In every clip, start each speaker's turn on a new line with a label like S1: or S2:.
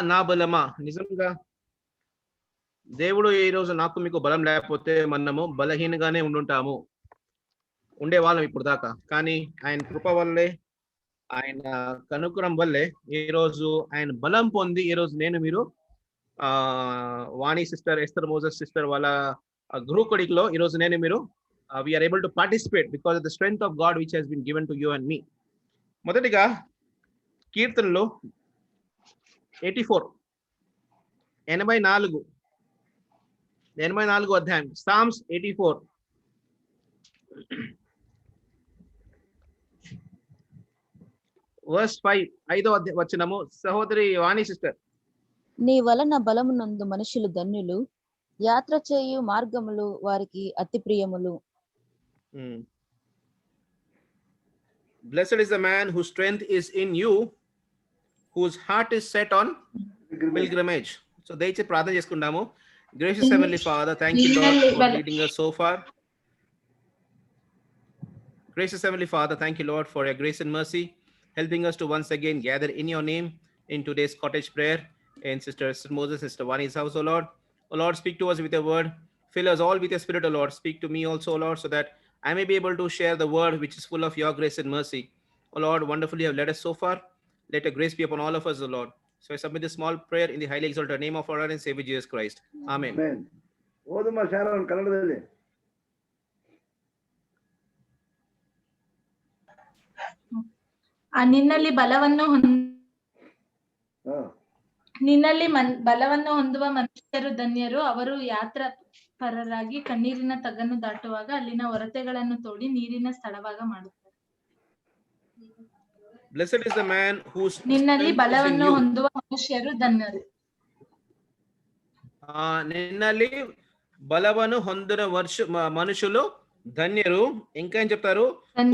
S1: నా బలమా? నిజంగా దేవుడు ఈ రోజు నాకు మీకు బలం లేకపోతే మనము బలహీనగానే ఉండుంటాము, ఉండేవాళ్ళం ఇప్పుడు దాకా. కానీ ఆయన కృప వల్లే, ఆయన కనుగ్రహం వల్లే ఈ రోజు ఆయన బలం పొంది ఈ రోజు నేను మీరు Vani sister, Esther Moses sister వాళ్ళ గృహకుడిలో ఈ రోజు నేను మీరు we're able to participate because of the strength of God which has been given to you and me. మొదటిగా కీర్తనలో 84 84 అధ్యాయం, సామ్స్ 84 వర్స్ 5, 5వ వచనము. సహోదరి వాణి సిస్టర్.
S2: నీ వలన బలమునందు మనుషులు ధన్యులు, యాత్ర చేయు మార్గములు వారికి అతి ప్రియములు.
S1: Blessed is the man whose strength is in you, whose heart is set on pilgrimage. So దయచేసి ప్రార్థన చేసుకుందాము. Gracious Heavenly Father, thank you Lord for leading us so far. Gracious Heavenly Father, thank you Lord for your grace and mercy, helping us to once again gather in your name in today's cottage prayer in Sister Moses, Sister Vani's house, O Lord. O Lord, speak to us with your word. Fill us all with your spirit, O Lord. Speak to me also, O Lord, so that I may be able to share the word which is full of your grace and mercy. O Lord, wonderfully you have led us so far. Let your grace be upon all of us, O Lord. So I submit this small prayer in the highly exalted name of our Lord and Savior Jesus Christ. Amen. Amen.
S3: ಓದಮ್ಮ Sharon ಕನ್ನಡದಲ್ಲಿ.
S4: ನಿನ್ನಲ್ಲಿ ಬಲವನ್ನು ಹೊಂದುವ ಮನುಷ್ಯರು ಧನ್ಯರು, ಅವರು ಯಾತ್ರಾ ಪರರಾಗಿ ಕಣ್ಣೀರಿನ ತಗ್ಗನ್ನು ದಾಟುವಾಗ ಅಲ್ಲಿನ ಹೊರತೆಗಳನ್ನು ತೋಡಿ ನೀರಿನ ಸ್ಥಳವಾಗ ಮಾಡುತ್ತಾರೆ.
S1: Blessed is the man whose
S4: ನಿನ್ನಲ್ಲಿ ಬಲವನ್ನು ಹೊಂದುವ ಮನುಷ್ಯರು ಧನ್ಯರು.
S1: నిన్నలి బలవను ಹೊಂದಿన మనుషులు ధన్యరు. ఇంకా ఏం చెప్తారు?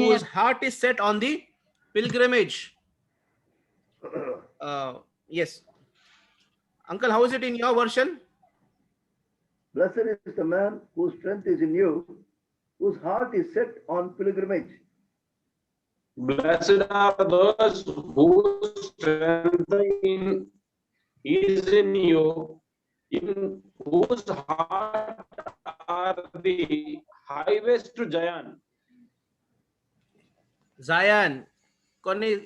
S1: whose heart is set on the pilgrimage. Yes. Uncle, how is it in your version?
S3: Blessed is the man whose strength is in you, whose heart is set on pilgrimage.
S5: Blessed are those whose strength is in you, in whose heart are the highways to Zion.
S1: Zion.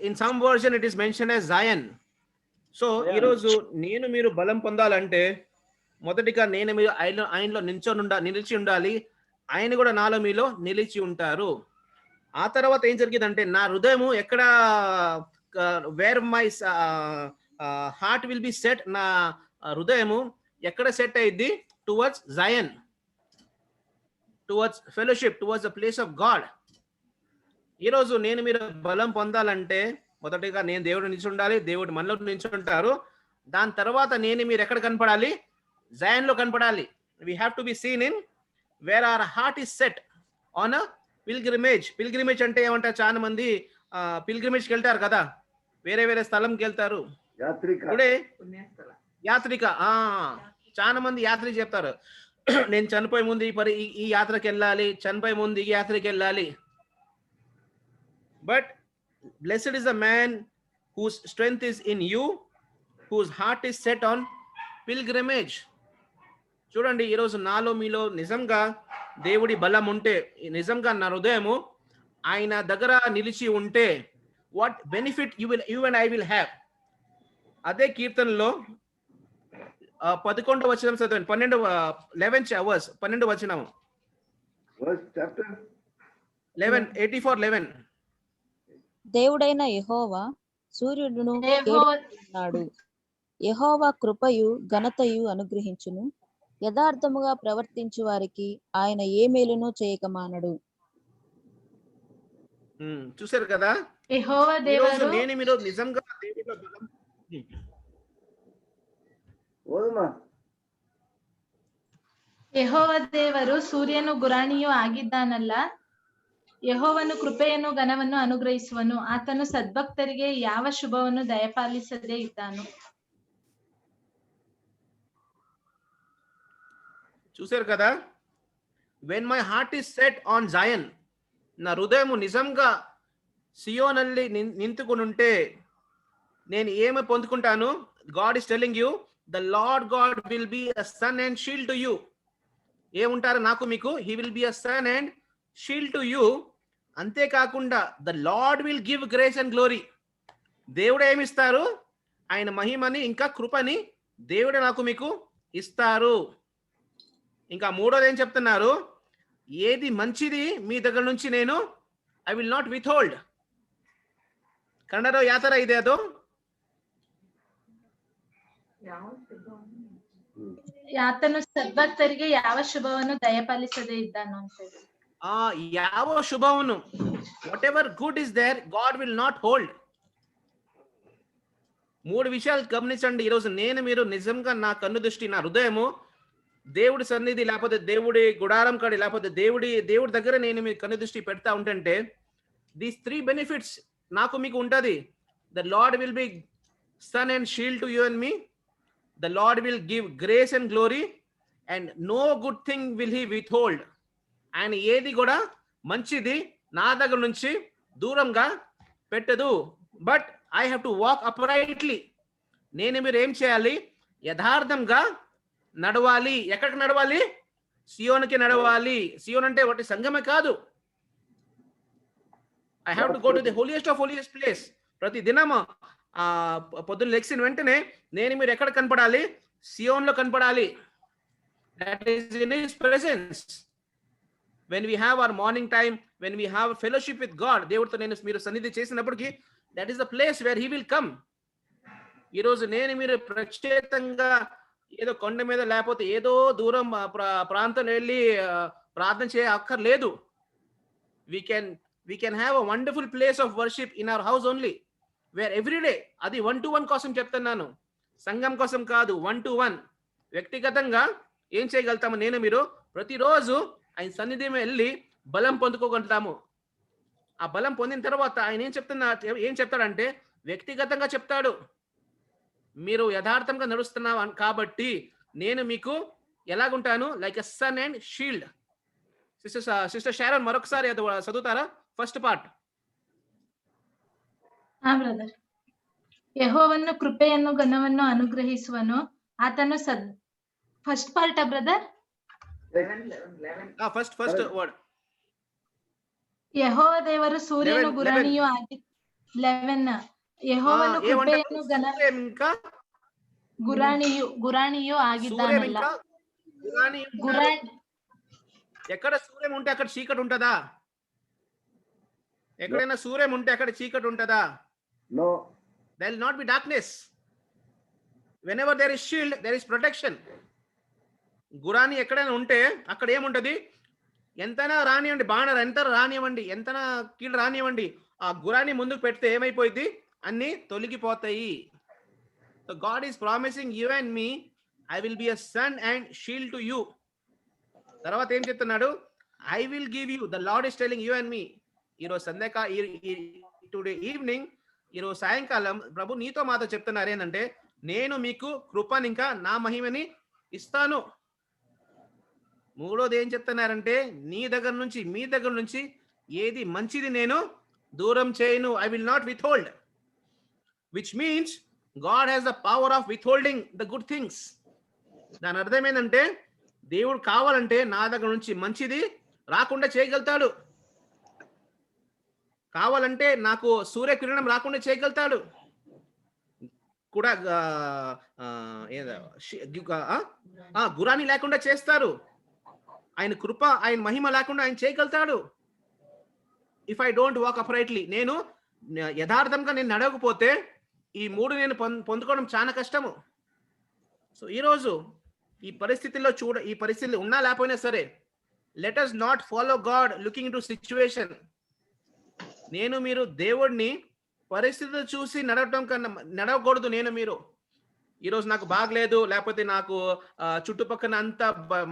S1: In some version it is mentioned as Zion. So ఈరోజు నేను మీరు బలం పొందాలంటే మొదటిగా నేను మీరు ఆయనలో నిలిచి ఉండాలి, ఆయన కూడా నాలో మీలో నిలిచి ఉంటారు. ఆ తర్వాత ఏం జరిగిందంటే నా హృదయము ఎక్కడ, where my heart will be set, నా హృదయము ఎక్కడ సెట్ అయ్యిద్ది? Towards Zion, towards fellowship, towards the place of God. ఈరోజు నేను మీరు బలం పొందాలంటే మొదటిగా నేను దేవుడు నిలిచి ఉండాలి, దేవుడు మనలో నిలిచి ఉంటారు. దాని తర్వాత నేను మీరు ఎక్కడ కనపడాలి? జయన్లో కనపడాలి. We have to be seen in where our heart is set on a pilgrimage. Pilgrimage అంటే ఏమంటారు? చాలా మంది పిల్గ్రిమేజ్కి వెళ్తారు కదా, వేరే వేరే స్థలంకి వెళ్తారు. యాత్రిక. చాలా మంది యాత్రిక చెప్తారు, నేను చనిపోయే ముందు ఈ యాత్రకి వెళ్ళాలి, చనిపోయే ముందు ఈ యాత్రకి వెళ్ళాలి. But blessed is the man whose strength is in you, whose heart is set on pilgrimage. చూడండి, ఈరోజు నాలో మీలో నిజంగా దేవుడి బలం ఉంటే, నిజంగా నా హృదయము ఆయన దగ్గర నిలిచి ఉంటే, what benefit you and I will have. అదే కీర్తనలో 11వ వచనం చదవండి. 12 వచనం. 84:11.
S2: దేవుడైన యెహోవా సూర్యుడును ఉన్నాడు. యెహోవా కృపయు ఘనతయు అనుగ్రహించును, యథార్థముగా ప్రవర్తించు వారికి ఆయన ఏ మేలును చేయక మానడు.
S1: చూశారు కదా,
S4: యెహోవా దేవుడు
S1: నేను మీరు నిజంగా దేవుడిలో బలం.
S4: ಯೆಹೋವ ದೇವರು ಸೂರ್ಯನು ಗುರಾಣಿಯೂ ಆಗಿದ್ದಾನಲ್ಲ. ಯೆಹೋವನು ಕೃಪೆಯನ್ನು ಘನವನ್ನು ಅನುಗ್ರಹಿಸುವನು, ಆತನು ಸದ್ಭಕ್ತರಿಗೆ ಯಾವ ಶುಭವನ್ನು ದಯಪಾಲಿಸದೇ ಇದ್ದಾನು.
S1: చూశారు కదా, when my heart is set on Zion, నా హృదయము నిజంగా సియోನಲ್ಲಿ నింతుకుని ఉంటే నేను ఏమి పొందుకుంటాను? God is telling you, the Lord God will be a sun and shield to you. ఏముంటారు నాకు మీకు? He will be a sun and shield to you. అంతేకాకుండా the Lord will give grace and glory. దేవుడు ఏమిస్తారు? ఆయన మహిమని ఇంకా కృపని దేవుడు నాకు మీకు ఇస్తారు. ఇంకా మూడోది ఏం చెప్తున్నారు? ఏది మంచిది మీ దగ్గర నుంచి నేను I will not withhold. Kannada ಯಾವ ತರ ಇದೆ ಅದು?
S4: ಆತನು ಸದ್ಭಕ್ತರಿಗೆ ಯಾವ ಶುಭವನ್ನು ದಯಪಾಲಿಸದೇ ಇದ್ದಾನೋ ಅಂತ ಹೇಳಿ.
S1: ಯಾವ ಶುಭವನ್ನು, whatever good is there, God will not hold. మూడు విషయాలు గమనించండి. ఈరోజు నేను మీరు నిజంగా నా కన్ను దృష్టి, నా హృదయము దేవుడి సన్నిధి లేకపోతే దేవుడి గుడారం కాడి లేకపోతే దేవుడి దగ్గర నేను మీ కన్ను దృష్టి పెడతా ఉంటుంటే దీస్ 3 బెనిఫిట్స్ నాకు మీకు ఉంటది. The Lord will be sun and shield to you and me. The Lord will give grace and glory and no good thing will he withhold. ఆయన ఏది కూడా మంచిది నా దగ్గర నుంచి దూరంగా పెట్టదు. But I have to walk uprightly. నేను మీరు ఏం చేయాలి? యథార్థంగా నడవాలి. ఎక్కడికి నడవాలి? సియోన్కి నడవాలి. సియోన్ అంటే ఒకటి సంఘమే కాదు. I have to go to the holiest of holiest place. ప్రతి దినము పొద్దున్న లెక్సిన వెంటనే నేను మీరు ఎక్కడ కనపడాలి? సియోన్లో కనపడాలి. That is in his presence. When we have our morning time, when we have fellowship with God, దేవుడితో నేను మీరు సన్నిధి చేసినప్పటికీ that is the place where he will come. ఈరోజు నేను మీరు ప్రత్యేకంగా ఏదో కొండ మీద లేకపోతే ఏదో దూరం ప్రాంతం వెళ్ళి ప్రార్థన చేయ అక్కర్లేదు. we can have a wonderful place of worship in our house only, where every day, అది 1-to-1 కోసం చెప్తున్నాను, సంఘం కోసం కాదు. 1-to-1 వ్యక్తిగతంగా ఏం చేయగలుగుతాము? నేను మీరు ప్రతిరోజు ఆయన సన్నిధి వెళ్ళి బలం పొందుకోగలుగుతాము. ఆ బలం పొందిన తర్వాత ఆయన ఏం చెప్తాడంటే వ్యక్తిగతంగా చెప్తాడు. మీరు యథార్థంగా నడుస్తున్నావు కాబట్టి నేను మీకు ఎలాగుంటాను? Like a sun and shield. Sister Sharon మరొకసారి అది చదువుతారా? First part.
S4: ಬ್ರದರ್. ಯೆಹೋವನು ಕೃಪೆಯನ್ನು ಘನವನ್ನು ಅನುಗ್ರಹಿಸುವನು, ಆತನು first part brother.
S1: First word.
S4: ಯೆಹೋವ ದೇವರು ಸೂರ್ಯನು ಗುರಾಣಿಯೂ ಆಗಿ 11. ಯೆಹೋವನು ಕೃಪೆಯನ್ನು ಗುರಾಣಿಯೂ ಆಗಿದ್ದಾನಲ್ಲ.
S1: ఎక్కడ సూర్యం ఉంటే అక్కడ చీకటి ఉంటదా? ఎక్కడైనా సూర్యం ఉంటే అక్కడ చీకటి ఉంటదా?
S3: No.
S1: There will not be darkness. Whenever there is shield, there is protection. గురాని ఎక్కడైనా ఉంటే అక్కడ ఏముంటది? ఎంతైనా రానివ్వండి, బాణర్ ఎంత రానివ్వండి, ఎంతైనా కీళ్ళు రానివ్వండి, ఆ గురాని ముందుకు పెడితే ఏమైపోయింది? అన్ని తొలగిపోతాయి. So God is promising you and me, I will be a sun and shield to you. తర్వాత ఏం చెప్తున్నాడు? I will give you, the Lord is telling you and me. ఈరోజు టుడే ఈవినింగ్, ఈరోజు సాయంకాలం ప్రభు నీతో మాతో చెప్తున్నారు ఏంటంటే నేను మీకు కృపని ఇంకా నా మహిమని ఇస్తాను. మూడోది ఏం చెప్తున్నారంటే నీ దగ్గర నుంచి మీ దగ్గర నుంచి ఏది మంచిది నేను దూరం చేయను. I will not withhold. Which means God has the power of withholding the good things. దాని అర్థం ఏంటంటే దేవుడు కావాలంటే నా దగ్గర నుంచి మంచిది రాకుండా చేయగలుగుతాడు. కావాలంటే నాకు సూర్యకిరణం రాకుండా చేయగలుగుతాడు కూడా. గురాని లేకుండా చేస్తారు. ఆయన కృప, ఆయన మహిమ లేకుండా ఆయన చేయగలుగుతాడు. If I don't walk uprightly, నేను యథార్థంగా నేను నడవకపోతే ఈ మూడు నేను పొందుకోవడం చాలా కష్టము. సో ఈరోజు ఈ పరిస్థితుల్లో ఉన్నా లేకపోయినా సరే, let us not follow God looking to situation. నేను మీరు దేవుడిని పరిస్థితులు చూసి నడవటం కన్నా నడవకూడదు. నేను మీరు ఈరోజు నాకు బాగలేదు, లేకపోతే నాకు చుట్టుపక్కల అంత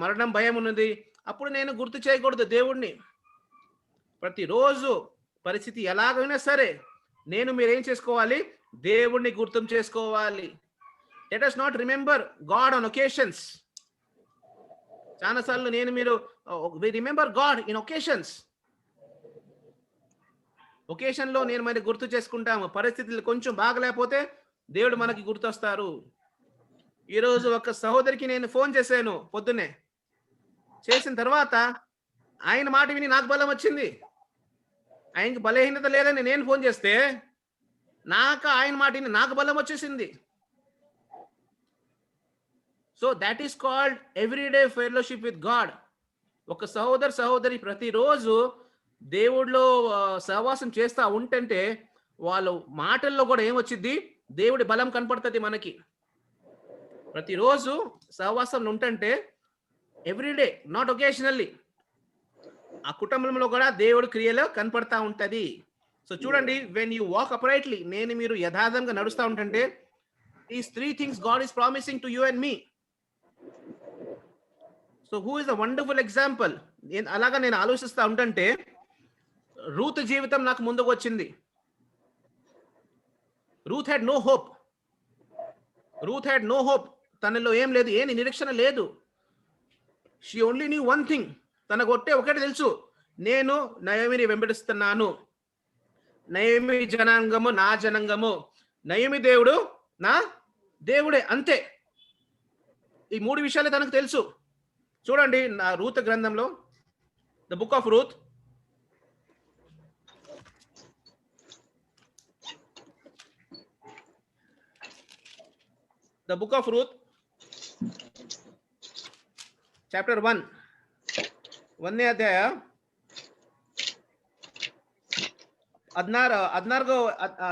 S1: మరణం భయం ఉన్నది, అప్పుడు నేను గుర్తు చేయకూడదు దేవుడిని. ప్రతిరోజు పరిస్థితి ఎలాగైనా సరే నేను మీరు ఏం చేసుకోవాలి? దేవుడిని గుర్తు చేసుకోవాలి. Let us not remember God on occasions. చాలాసార్లు నేను మీరు we remember God in occasions. ఒకేషన్లో నేను మరి గుర్తు చేసుకుంటాము. పరిస్థితులు కొంచెం బాగలేకపోతే దేవుడు మనకి గుర్తొస్తారు. ఈరోజు ఒక సహోదరికి నేను ఫోన్ చేశాను పొద్దున్నే. చేసిన తర్వాత ఆయన మాట విని నాకు బలం వచ్చింది. ఆయనకి బలహీనత లేదని నేను ఫోన్ చేస్తే ఆయన మాట విని నాకు బలం వచ్చేసింది. So that is called everyday fellowship with God. ఒక సహోదరి ప్రతిరోజు దేవుడిలో సహవాసం చేస్తా ఉంటే వాళ్ళ మాటల్లో కూడా ఏమొచ్చింది, దేవుడి బలం కనపడుతుంది మనకి. ప్రతిరోజు సహవాసంలో ఉంటే ఎవ్రీడే, నాట్ ఒకేషనల్లీ, ఆ కుటుంబంలో కూడా దేవుడి క్రియలో కనపడతా ఉంటది. సో చూడండి, వెన్ యూ వాక్ అప్రైట్లీ, మీరు యథార్థంగా నడుస్తూ ఉంటే these 3 things God is promising to you and me. So who is a wonderful example? అలాగా నేను ఆలోచిస్తా ఉంటే రూత్ జీవితం నాకు ముందుకు వచ్చింది. Ruth had no hope. తనలో ఏం లేదు, ఏ నిరీక్షణ లేదు. She only knew one thing. తనకు ఒకటే తెలుసు, నేను నయోమిని వెంబడిస్తున్నాను. నయోమి జనాంగము నా జనాంగము, నయోమి దేవుడు నా దేవుడే, అంతే. ఈ 3 విషయాలే తనకు తెలుసు. చూడండి, నా రూత్ గ్రంథంలో, the book of Ruth, chapter 1, 1ನೇ అధ్యాయ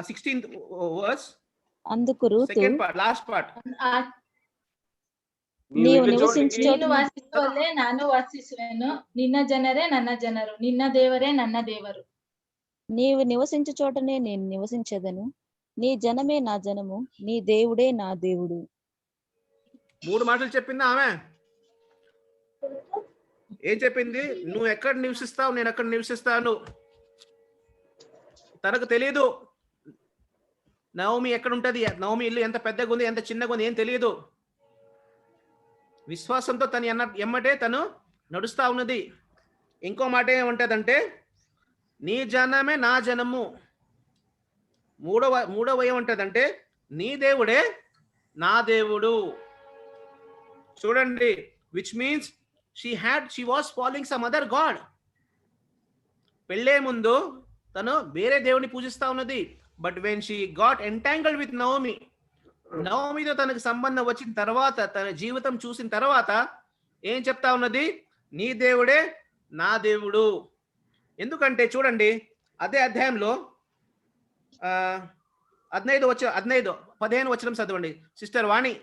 S1: 16th verse,
S2: అందుకు Ruth,
S1: second part, last part.
S2: నీవు నివసించు
S4: ನೀನು ವಾಸಿಸುವಲ್ಲೇ ನಾನು ವಾಸಿಸುವೆನು, ನಿನ್ನ ಜನರೇ ನನ್ನ ಜನರು, ನಿನ್ನ ದೇವರೇ ನನ್ನ ದೇವರು.
S2: నీవు నివసించు చోటనే నేను నివసించెదను, నీ జనమే నా జనము, నీ దేవుడే నా దేవుడు.
S1: 3 మాటలు చెప్పింది ఆమె. ఏం చెప్పింది? నువ్వు ఎక్కడ నివసిస్తావు, నేను ఎక్కడ నివసిస్తాను. తనకు తెలియదు నవమి ఎక్కడ ఉంటది, నవమి ఇల్లు ఎంత పెద్దగా ఉంది, ఎంత చిన్నగా ఉంది, ఏం తెలియదు. విశ్వాసంతో తను ఎమ్మటే తను నడుస్తా ఉన్నది. ఇంకో మాట ఏముంటదంటే, నీ జనమే నా జనము. మూడవ ఏముంటదంటే, నీ దేవుడే నా దేవుడు. చూడండి, which means she was following some other god. పెళ్ళే ముందు తను వేరే దేవుని పూజిస్తా ఉన్నది. But when she got entangled with నవమితో తనకు సంబంధం వచ్చిన తర్వాత, తన జీవితం చూసిన తర్వాత ఏం చెప్తా ఉన్నది? నీ దేవుడే నా దేవుడు. ఎందుకంటే చూడండి, అదే అధ్యాయంలో 15 వచనం చదవండి సిస్టర్ వాణి.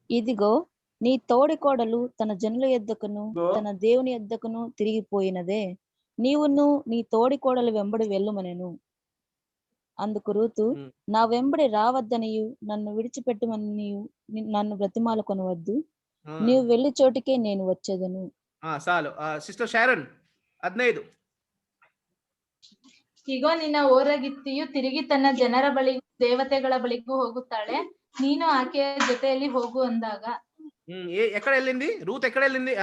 S2: ఇదిగో నీ తోడి కోడలు తన జనుల యొద్దకును తన దేవుని యొద్దకును తిరిగిపోయినదే, నీవును నీ తోడి కోడలు వెంబడి వెళ్ళుమనెను. అందుకు రూతు, నా వెంబడి రావద్దనియు నన్ను విడిచిపెట్టమనియు నన్ను బ్రతిమాల కొనవద్దు, నీవు వెళ్లి చోటికే నేను వచ్చేదను.
S1: చాలు. Sister Sharon 15.
S4: ಇಗೋ ನಿನ್ನ ಓರಗಿತ್ತಿಯು ತಿರುಗಿ ತನ್ನ ಜನರ ಬಳಿಗೂ ದೇವತೆಗಳ ಬಳಿಗೂ ಹೋಗುತ್ತಾಳೆ, ನೀನು ಆಕೆಯ ಜೊತೆಯಲ್ಲಿ ಹೋಗು ಅಂದಾಗ.
S1: ఎక్కడ వెళ్ళింది రూత్? ఎక్కడ వెళ్ళింది?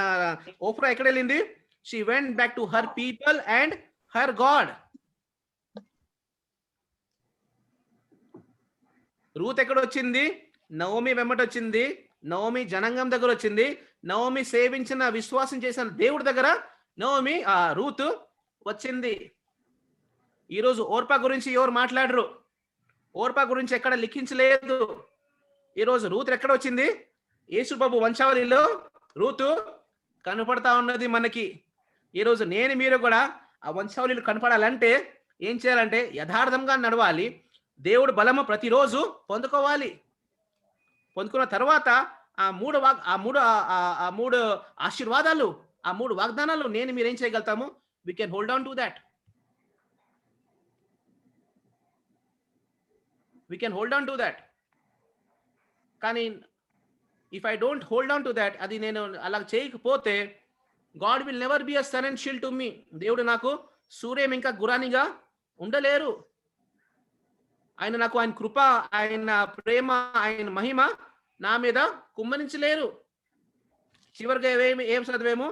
S1: ఓఫ్రా ఎక్కడ వెళ్ళింది? She went back to her people and her God. Ruth ఎక్కడ వచ్చింది? నవమి వెంబట వచ్చింది. నవమి జనాంగం దగ్గర వచ్చింది. నవమి సేవించిన, విశ్వాసం చేసిన దేవుడి దగ్గర నవమి రూత్ వచ్చింది. ఈరోజు ఓర్పా గురించి ఎవరు మాట్లాడరు. ఓర్పా గురించి ఎక్కడ లిఖించలేదు. ఈరోజు రూత్ ఎక్కడ వచ్చింది? యేసుబాబు వంశావళిలో రూతు కనపడతా ఉన్నది మనకి. ఈరోజు మీరు కూడా ఆ వంశావళిలో కనపడాలంటే ఏం చేయాలంటే యథార్థంగా నడవాలి. దేవుడు బలము ప్రతిరోజు పొందుకోవాలి. పొందుకున్న తర్వాత ఆ మూడు ఆశీర్వాదాలు, ఆ 3 వాగ్దానాలు మీరేం చేయగలుగుతాము? we can hold on to that. We can hold on to that. కానీ if I don't hold on to that, అది నేను అలా చేయకపోతే, God will never be a sun and shield to me. దేవుడు నాకు సూర్యం ఇంకా గురానిగా ఉండలేరు. ఆయన నాకు ఆయన కృప, ఆయన ప్రేమ, ఆయన మహిమ నా మీద కుమ్మరించలేరు. చివరిగా ఏం చదివేమో,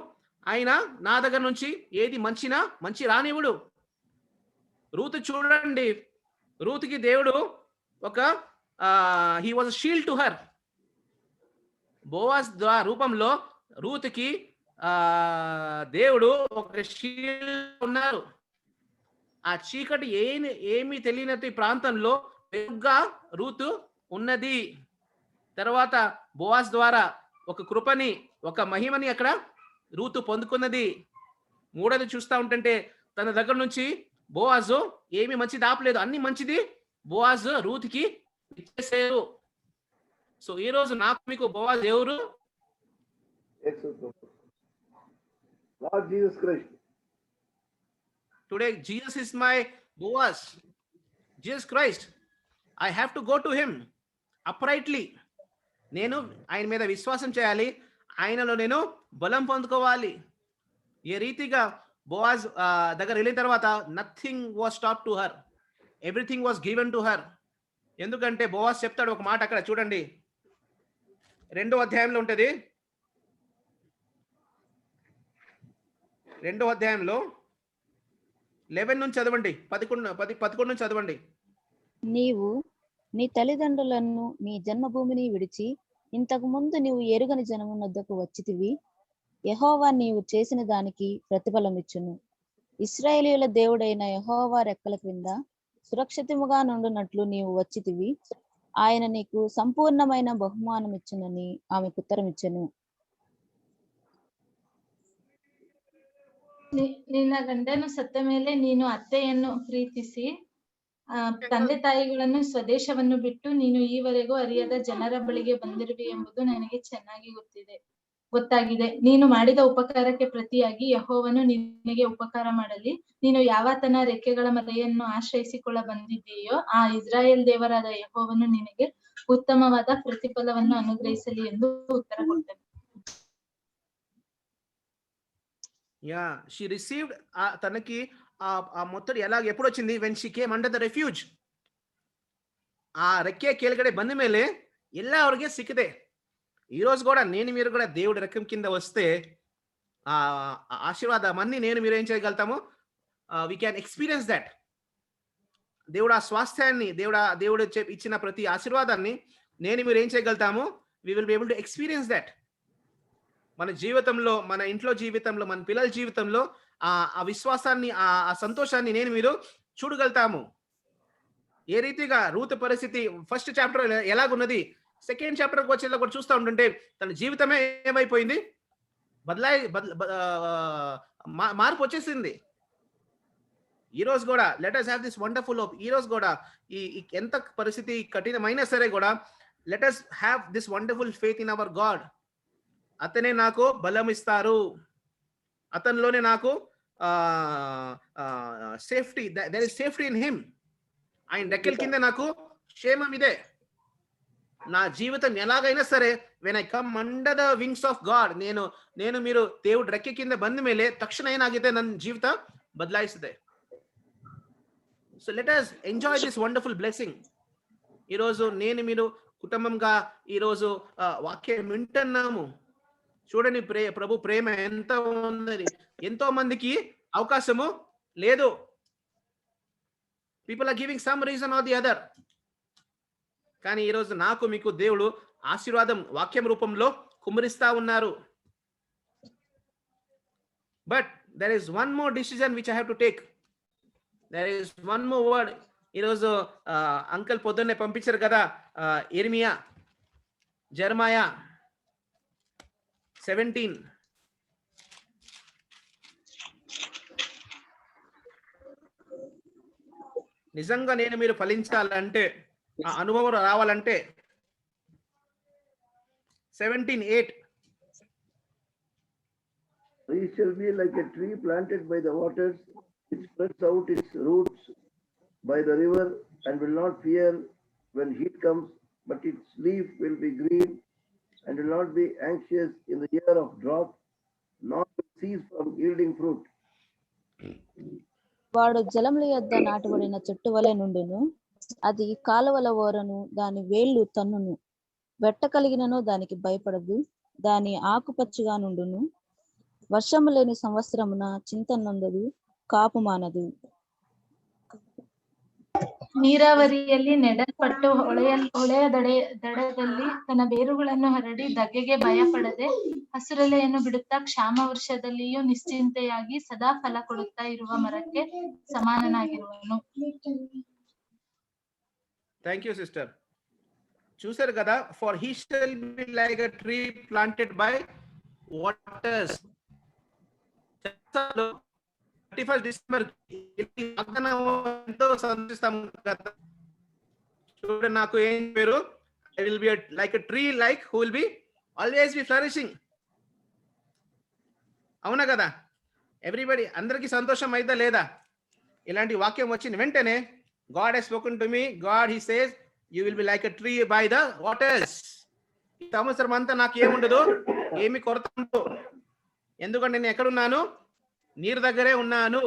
S1: ఆయన నా దగ్గర నుంచి ఏది మంచి రానివుడు. రూతు చూడండి, రూతుకి దేవుడు ఒక he was shield to her. Boaz రూపంలో రూతుకి దేవుడు ఒక షీల్డ్ ఉన్నారు. ఆ చీకటి ఏమి తెలియనట్టు ఈ ప్రాంతంలో వెలుగుగా రూతు ఉన్నది. తర్వాత బోవాజ్ ద్వారా ఒక కృపని, ఒక మహిమని అక్కడ రూతు పొందుకున్నది. మూడోది చూస్తా ఉంటుంటే తన దగ్గర నుంచి బోవాజు ఏమి మంచిది ఆపలేదు, అన్ని మంచిది బోవాజు రూతుకి ఇచ్చేసారు. సో ఈ రోజు నాకు మీకు బోవాజ్ ఎవరు?
S3: Lord Jesus Christ.
S1: Today Jesus is my Boaz. Jesus Christ. I have to go to him uprightly. నేను ఆయన మీద విశ్వాసం చేయాలి, ఆయనలో నేను బలం పొందుకోవాలి. ఏ రీతిగా బోవాజ్ దగ్గర వెళ్ళిన తర్వాత nothing was stop to her, everything was given to her. ఎందుకంటే బోవాజ్ చెప్తాడు ఒక మాట, అక్కడ చూడండి 2వ అధ్యాయంలో ఉంటుంది. 2వ అధ్యాయంలో 11 నుంచి చదవండి, 11 నుంచి చదవండి.
S2: నీవు నీ తల్లిదండ్రులను నీ జన్మభూమిని విడిచి ఇంతకు ముందు నీవు ఎరుగని జనము వద్దకు వచ్చితివి. యెహోవా నీవు చేసిన దానికి ప్రతిఫలం ఇచ్చును. ఇశ్రాయేలీయుల దేవుడైన యెహోవా రెక్కల క్రింద సురక్షితముగా నుండునట్లు నీవు వచ్చితివి. ఆయన నీకు సంపూర్ణమైన బహుమానం ఇచ్చునని ఆమెకు ఉత్తరం ఇచ్చెను.
S4: ನಿನ್ನ ಗಂಡನು ಸತ್ತ ಮೇಲೆ ನೀನು ಅತ್ತೆಯನ್ನು ಪ್ರೀತಿಸಿ ತಂದೆ ತಾಯಿಗಳನ್ನು ಸ್ವದೇಶವನ್ನು ಬಿಟ್ಟು ನೀನು ಈವರೆಗೂ ಅರಿಯದ ಜನರ ಬಳಿಗೆ ಬಂದಿರುವೆ ಎಂಬುದು ನನಗೆ ಚೆನ್ನಾಗಿ ಗೊತ್ತಾಗಿದೆ. ನೀನು ಮಾಡಿದ ಉಪಕಾರಕ್ಕೆ ಪ್ರತಿಯಾಗಿ ಯೆಹೋವನು ನಿನಗೆ ಉಪಕಾರ ಮಾಡಲಿ. ನೀನು ಯಾವಾತನ ರೆಕ್ಕೆಗಳ ಮರೆಯನ್ನು ಆಶ್ರಯಿಸಿಕೊಳ್ಳ ಬಂದಿದ್ದೀಯೋ ಆ ಇಸ್ರಾಯೇಲ್ ದೇವರಾದ ಯೆಹೋವನು ನಿನಗೆ ಉತ್ತಮವಾದ ಪ್ರತಿಫಲವನ್ನು ಅನುಗ್ರಹಿಸಲಿ ಎಂದು ಉತ್ತರ ಕೊಟ್ಟನು.
S1: Yeah she received. తనకి ఆ మొత్తడి ఎప్పుడు వచ్చింది? When she came under the refuge. ಆ ರೆಕ್ಕೆ ಕೆಳಗಡೆ ಬಂದ ಮೇಲೆ ಎಲ್ಲ ಅವ್ರಿಗೆ ಸಿಕ್ಕಿದೆ. ఈ రోజు కూడా నేను మీరు కూడా దేవుడి రెక్కం కింద వస్తే ఆ ఆశీర్వాదాన్ని నేను మీరు ఏం చేయగలుగుతాము? We can experience that. దేవుడు ఆ స్వాస్థ్యాన్ని, దేవుడు ఇచ్చిన ప్రతి ఆశీర్వాదాన్ని నేను మీరు ఏం చేయగలుగుతాము? We will be able to experience that. మన జీవితంలో, మన ఇంట్లో జీవితంలో, మన పిల్లల జీవితంలో ఆ విశ్వాసాన్ని, ఆ సంతోషాన్ని నేను మీరు చూడగలుగుతాము. ఏ రీతిగా రూతు పరిస్థితి ఫస్ట్ చాప్టర్ ఎలాగున్నది, సెకండ్ చాప్టర్కి వచ్చేలా కూడా చూస్తూ ఉంటుంటే తన జీవితమే ఏమైపోయింది? మార్పు వచ్చేసింది. ఈ రోజు కూడా let us have this wonderful hope. ఈ రోజు కూడా ఈ ఎంత పరిస్థితి కఠినమైనా సరే కూడా let us have this wonderful faith in our God. అతనే నాకు బలం ఇస్తారు, అతనిలోనే నాకు safety, there is safety in him. ఆయన రెక్కల కింద నాకు క్షేమం ఇదే. నా జీవితం ఎలాగైనా సరే when I come under the wings of God, నేను మీరు దేవుడు రెక్క కింద ಬಂದ ಮೇಲೆ ತಕ್ಷಣ ಏನಾಗಿದೆ? ನನ್ನ ಜೀವಿತ ಬದಲಾಯಿಸಿದೆ. So let us enjoy this wonderful blessing. ఈరోజు నేను మీరు కుటుంబంగా ఈరోజు వాక్యం వింటున్నాము. చూడండి ప్రభు ప్రేమ ఎంత ఉందని. ఎంతో మందికి అవకాశము లేదు. People are giving some reason or the other. కానీ ఈరోజు నాకు మీకు దేవుడు ఆశీర్వాదం వాక్యం రూపంలో కుమ్మరిస్తా ఉన్నారు. But there is one more decision which I have to take. There is one more word. ఈరోజు అంకల్ పొద్దున్నే పంపించారు కదా, జెరమాయా 17. నిజంగా నేను మీరు ఫలించాలంటే, ఆ అనుభవం రావాలంటే 17:8.
S3: He shall be like a tree planted by the waters, which spreads out its roots by the river and will not fear when heat comes, but its leaf will be green and will not be anxious in the year of drought, nor will cease from yielding fruit.
S2: వాడు జలముల యొద్ద నాటబడిన చెట్టు వలె నుండును. అది కాలువల ఓరను దాని వేళ్లు తన్నును. వెట్ట కలిగినను దానికి భయపడదు. దాని ఆకుపచ్చగా నుండును. వర్షము లేని సంవత్సరమున చింత నందదు, కాపు మానదు.
S4: ನೀರಾವರಿಯಲ್ಲಿ ನೆಡಲ್ಪಟ್ಟು ಹೊಳೆಯ ದಡದಲ್ಲಿ ತನ್ನ ಬೇರುಗಳನ್ನು ಹರಡಿ ಧಗೆಗೆ ಭಯಪಡದೆ ಹಸಿರೆಲೆಯನ್ನು ಬಿಡುತ್ತಾ ಕ್ಷಾಮ ವರ್ಷದಲ್ಲಿಯೂ ನಿಶ್ಚಿಂತೆಯಾಗಿ ಸದಾ ಫಲ ಕೊಡುತ್ತಾ ಇರುವ ಮರಕ್ಕೆ ಸಮಾನನಾಗಿರುವನು.
S1: Thank you sister. చూసారు కదా, for he shall be like a tree planted by waters. 31 December ఎంతో సంతోషిస్తాం కదా. చూడండి, నాకు ఏం పేరు, I will be like a tree like who will be always be flourishing. అవునా కదా? ఎవ్రీబడి, అందరికీ సంతోషం అయిదా లేదా? ఇలాంటి వాక్యం వచ్చిన వెంటనే God has spoken to me. God, he says, you will be like a tree by the waters. ఈ సంవత్సరం అంతా నాకు ఏముండదు, ఏమి కొరత ఉండదు. ఎందుకంటే నేను ఎక్కడున్నాను? నీరు దగ్గరే ఉన్నాను.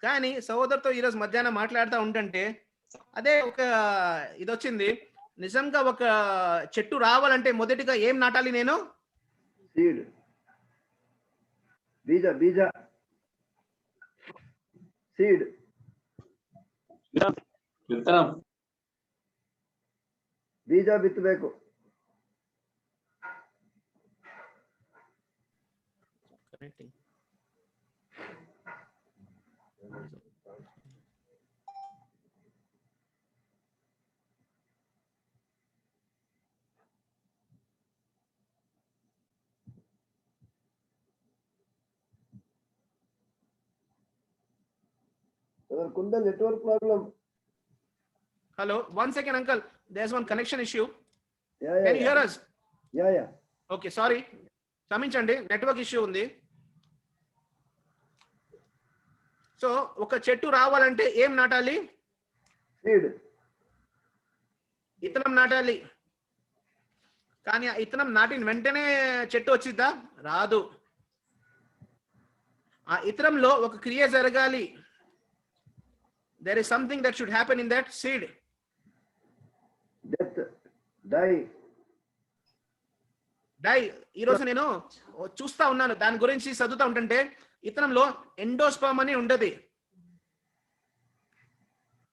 S1: కానీ సహోదరుతో ఈరోజు మధ్యాహ్నం మాట్లాడుతూ ఉంటుంటే అదే ఒక ఇది వచ్చింది. నిజంగా ఒక చెట్టు రావాలంటే మొదటిగా ఏం నాటాలి నేను?
S3: సీడ్, బీజ సీడ్,
S5: విత్తనం,
S3: ಬೀಜ ಬಿತ್ತಬೇಕು. Kundan, network problem.
S1: Hello, 1 second, uncle. There's one connection issue.
S3: Yeah,
S1: Can you hear us?
S3: Yeah.
S1: Okay, sorry. క్షమించండి, నెట్వర్క్ ఇష్యూ ఉంది. సో ఒక చెట్టు రావాలంటే ఏం నాటాలి?
S3: సీడ్,
S1: ఇత్తనం నాటాలి. కానీ ఆ ఇత్తనం నాటిన వెంటనే చెట్టు వచ్చిద్దా? రాదు. ఆ ఇత్తనంలో ఒక క్రియ జరగాలి. There is something that should happen in that seed.
S3: Death, die.
S1: ఈ రోజు నేను చూస్తా ఉన్నాను, దాని గురించి చదువుతా ఉంటుంటే ఇత్తనంలో ఎండోస్పర్మ్ అని ఉండదు.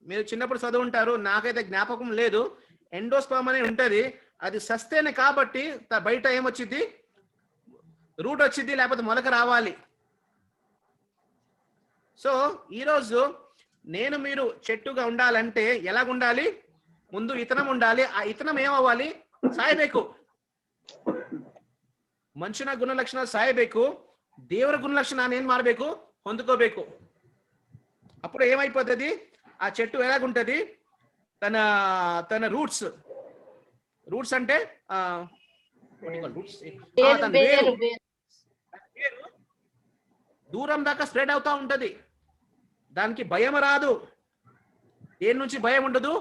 S1: మీరు చిన్నప్పుడు చదువు ఉంటారు, నాకైతే జ్ఞాపకం లేదు. ఎండోస్పర్మ్ అని ఉంటది. అది సస్తేనే కాబట్టి బయట ఏమొచ్చింది? రూట్ వచ్చింది, లేకపోతే మొలక రావాలి. సో ఈరోజు నేను మీరు చెట్టుగా ఉండాలంటే ఎలాగుండాలి? ముందు ఇతనం ఉండాలి. ఆ ఇతనం ఏమవ్వాలి? సాయಬೇಕು. ಮನುಷ್ಯನ ಗುಣಲಕ್ಷಣ ಸಾಯಬೇಕು, ದೇವರ ಗುಣಲಕ್ಷಣ ಏನ್ ಮಾಡಬೇಕು? ಹೊಂದ್ಕೋಬೇಕು. అప్పుడు ఏమైపోతుంది? ఆ చెట్టు ఎలాగుంటది? తన రూట్స్ అంటే దూరం దాకా స్ప్రెడ్ అవుతా ఉంటది. దానికి భయం రాదు. దేని నుంచి భయం ఉండదు?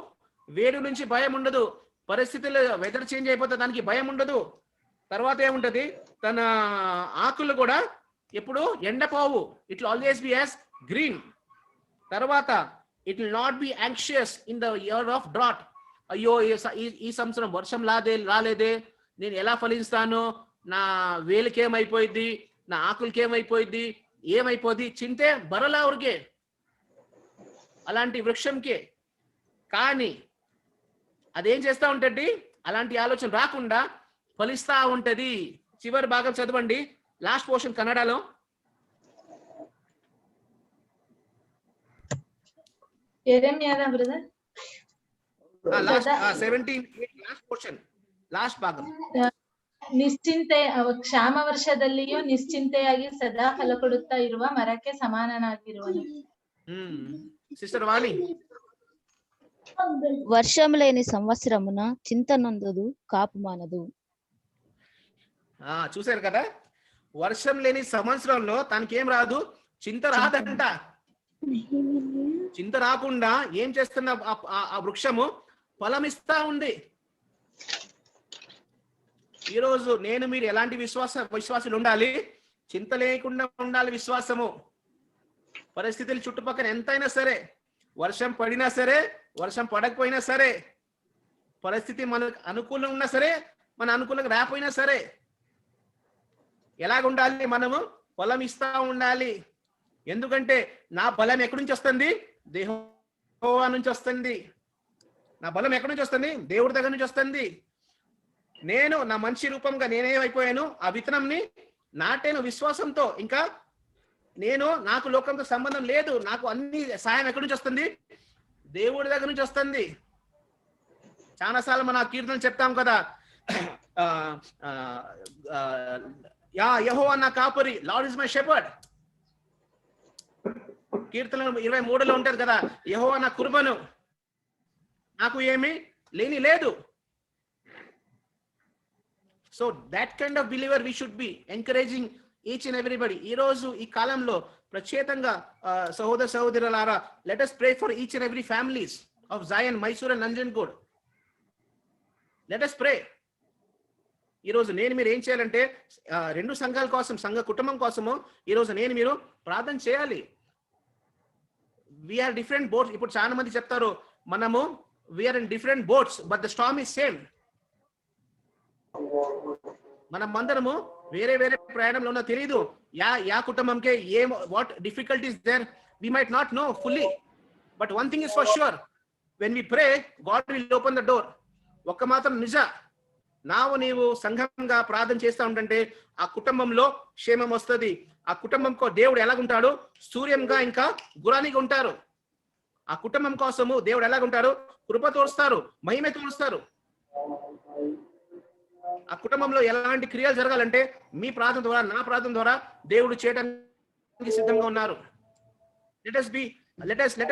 S1: వేడి నుంచి భయం ఉండదు. పరిస్థితులు వెదర్ చేంజ్ అయిపోతే దానికి భయం ఉండదు. తర్వాత ఏముంటది? తన ఆకులు కూడా ఎప్పుడు ఎండపోవు. It will always be as green. తర్వాత it will not be anxious in the year of drought. అయ్యో, ఈ సంవత్సరం వర్షం రాలేదే, నేను ఎలా ఫలిస్తాను? నా వేలికి ఏమైపోయింది? నా ఆకులకి ఏమైపోయింది? ఏమైపోద్ది? చింతే బరలా ఊరికే అలాంటి వృక్షంకి. కానీ అదేం చేస్తా ఉంటది? అలాంటి ఆలోచన రాకుండా ఫలిస్తా ఉంటది. చివరి భాగం చదవండి, లాస్ట్ పోర్షన్ కన్నడలో.
S4: యెరెమీయా brother,
S1: last 17 last portion, last భాగం.
S4: ನಿಶ್ಚಿಂತೆ ಕ್ಷಾಮ ವರ್ಷದಲ್ಲಿಯೂ ನಿಶ್ಚಿಂತೆಯಾಗಿ ಸದಾ ಫಲ ಕೊಡುತ್ತಾ ಇರುವ ಮರಕ್ಕೆ ಸಮಾನನಾಗಿರುವನು.
S1: సిస్టర్ వాణి,
S2: వర్షం లేని సంవత్సరమున చింతనందుదు కాపు మానదు.
S1: చూసారు కదా, వర్షం లేని సంవత్సరంలో తనకేం రాదు? చింత రాదంట. చింత రాకుండా ఏం చేస్తున్న ఆ వృక్షము ఫలమిస్తా ఉంది. ఈరోజు నేను మీరు ఎలాంటి విశ్వాసులు ఉండాలి? చింత లేకుండా ఉండాలి విశ్వాసము. పరిస్థితులు చుట్టుపక్కల ఎంతైనా సరే, వర్షం పడినా సరే, వర్షం పడకపోయినా సరే, పరిస్థితి మనకు అనుకూలంగా ఉన్నా సరే, మన అనుకూలంగా రాకపోయినా సరే, ఎలాగుండాలి? మనము ఫలం ఇస్తా ఉండాలి. ఎందుకంటే నా బలం ఎక్కడి నుంచి వస్తుంది? యెహోవా నుంచి వస్తుంది. నా బలం ఎక్కడి నుంచి వస్తుంది? దేవుడి దగ్గర నుంచి వస్తుంది. నేను నా మనిషి రూపంగా నేనేమైపోయాను, ఆ విత్తనంని నాటేను విశ్వాసంతో. ఇంకా నాకు లోకంతో సంబంధం లేదు. నాకు అన్ని సాయం ఎక్కడి నుంచి వస్తుంది? దేవుడి దగ్గర నుంచి వస్తుంది. చాలాసార్లు మన కీర్తనలు చెప్తాం కదా, యెహోవా నా కాపరి, లార్డ్ ఇస్ మై షెపర్డ్. కీర్తన 23లో ఉంటది కదా, యెహోవా నా కుర్బను, నాకు ఏమి లేని లేదు. So that kind of believer we should be encouraging each and everybody. ఈ రోజు ఈ కాలంలో ప్రత్యేకంగా సహోదర సహోదరులారా, let us pray for each and every families of Zion, Mysore and Nanjangud. Let us pray. ఈ రోజు మీరు ఏం చేయాలంటే, రెండు సంఘాల కోసం, సంఘ కుటుంబం కోసము ఈ రోజు మీరు ప్రార్థన చేయాలి. We are different boats. ఇప్పుడు చాలా మంది చెప్తారు, మనము we are in different boats but the storm is same. మనం అందరము వేరే వేరే ప్రయాణంలో ఉన్నా తెలియదు. యా కుటుంబంకే ఏం what difficulties there we might not know fully, but one thing is for sure, when we pray God will open the door. ఒక్క మాత్రం నిజ, నీవు సంఘంగా ప్రార్థన చేస్తా ఉంటే ఆ కుటుంబంలో క్షేమం వస్తుంది. ఆ కుటుంబంకో దేవుడు ఎలాగుంటాడు? సూర్యంగా ఇంకా గురానిగా ఉంటారు. ఆ కుటుంబం కోసము దేవుడు ఎలాగుంటారు? కృప తోరుస్తారు, మహిమ తోరుస్తారు. ఆ కుటుంబంలో ఎలాంటి క్రియలు జరగాలంటే మీ ప్రార్థన ద్వారా, నా ప్రార్థన ద్వారా దేవుడు చేయడానికి సిద్ధంగా ఉన్నారు. Let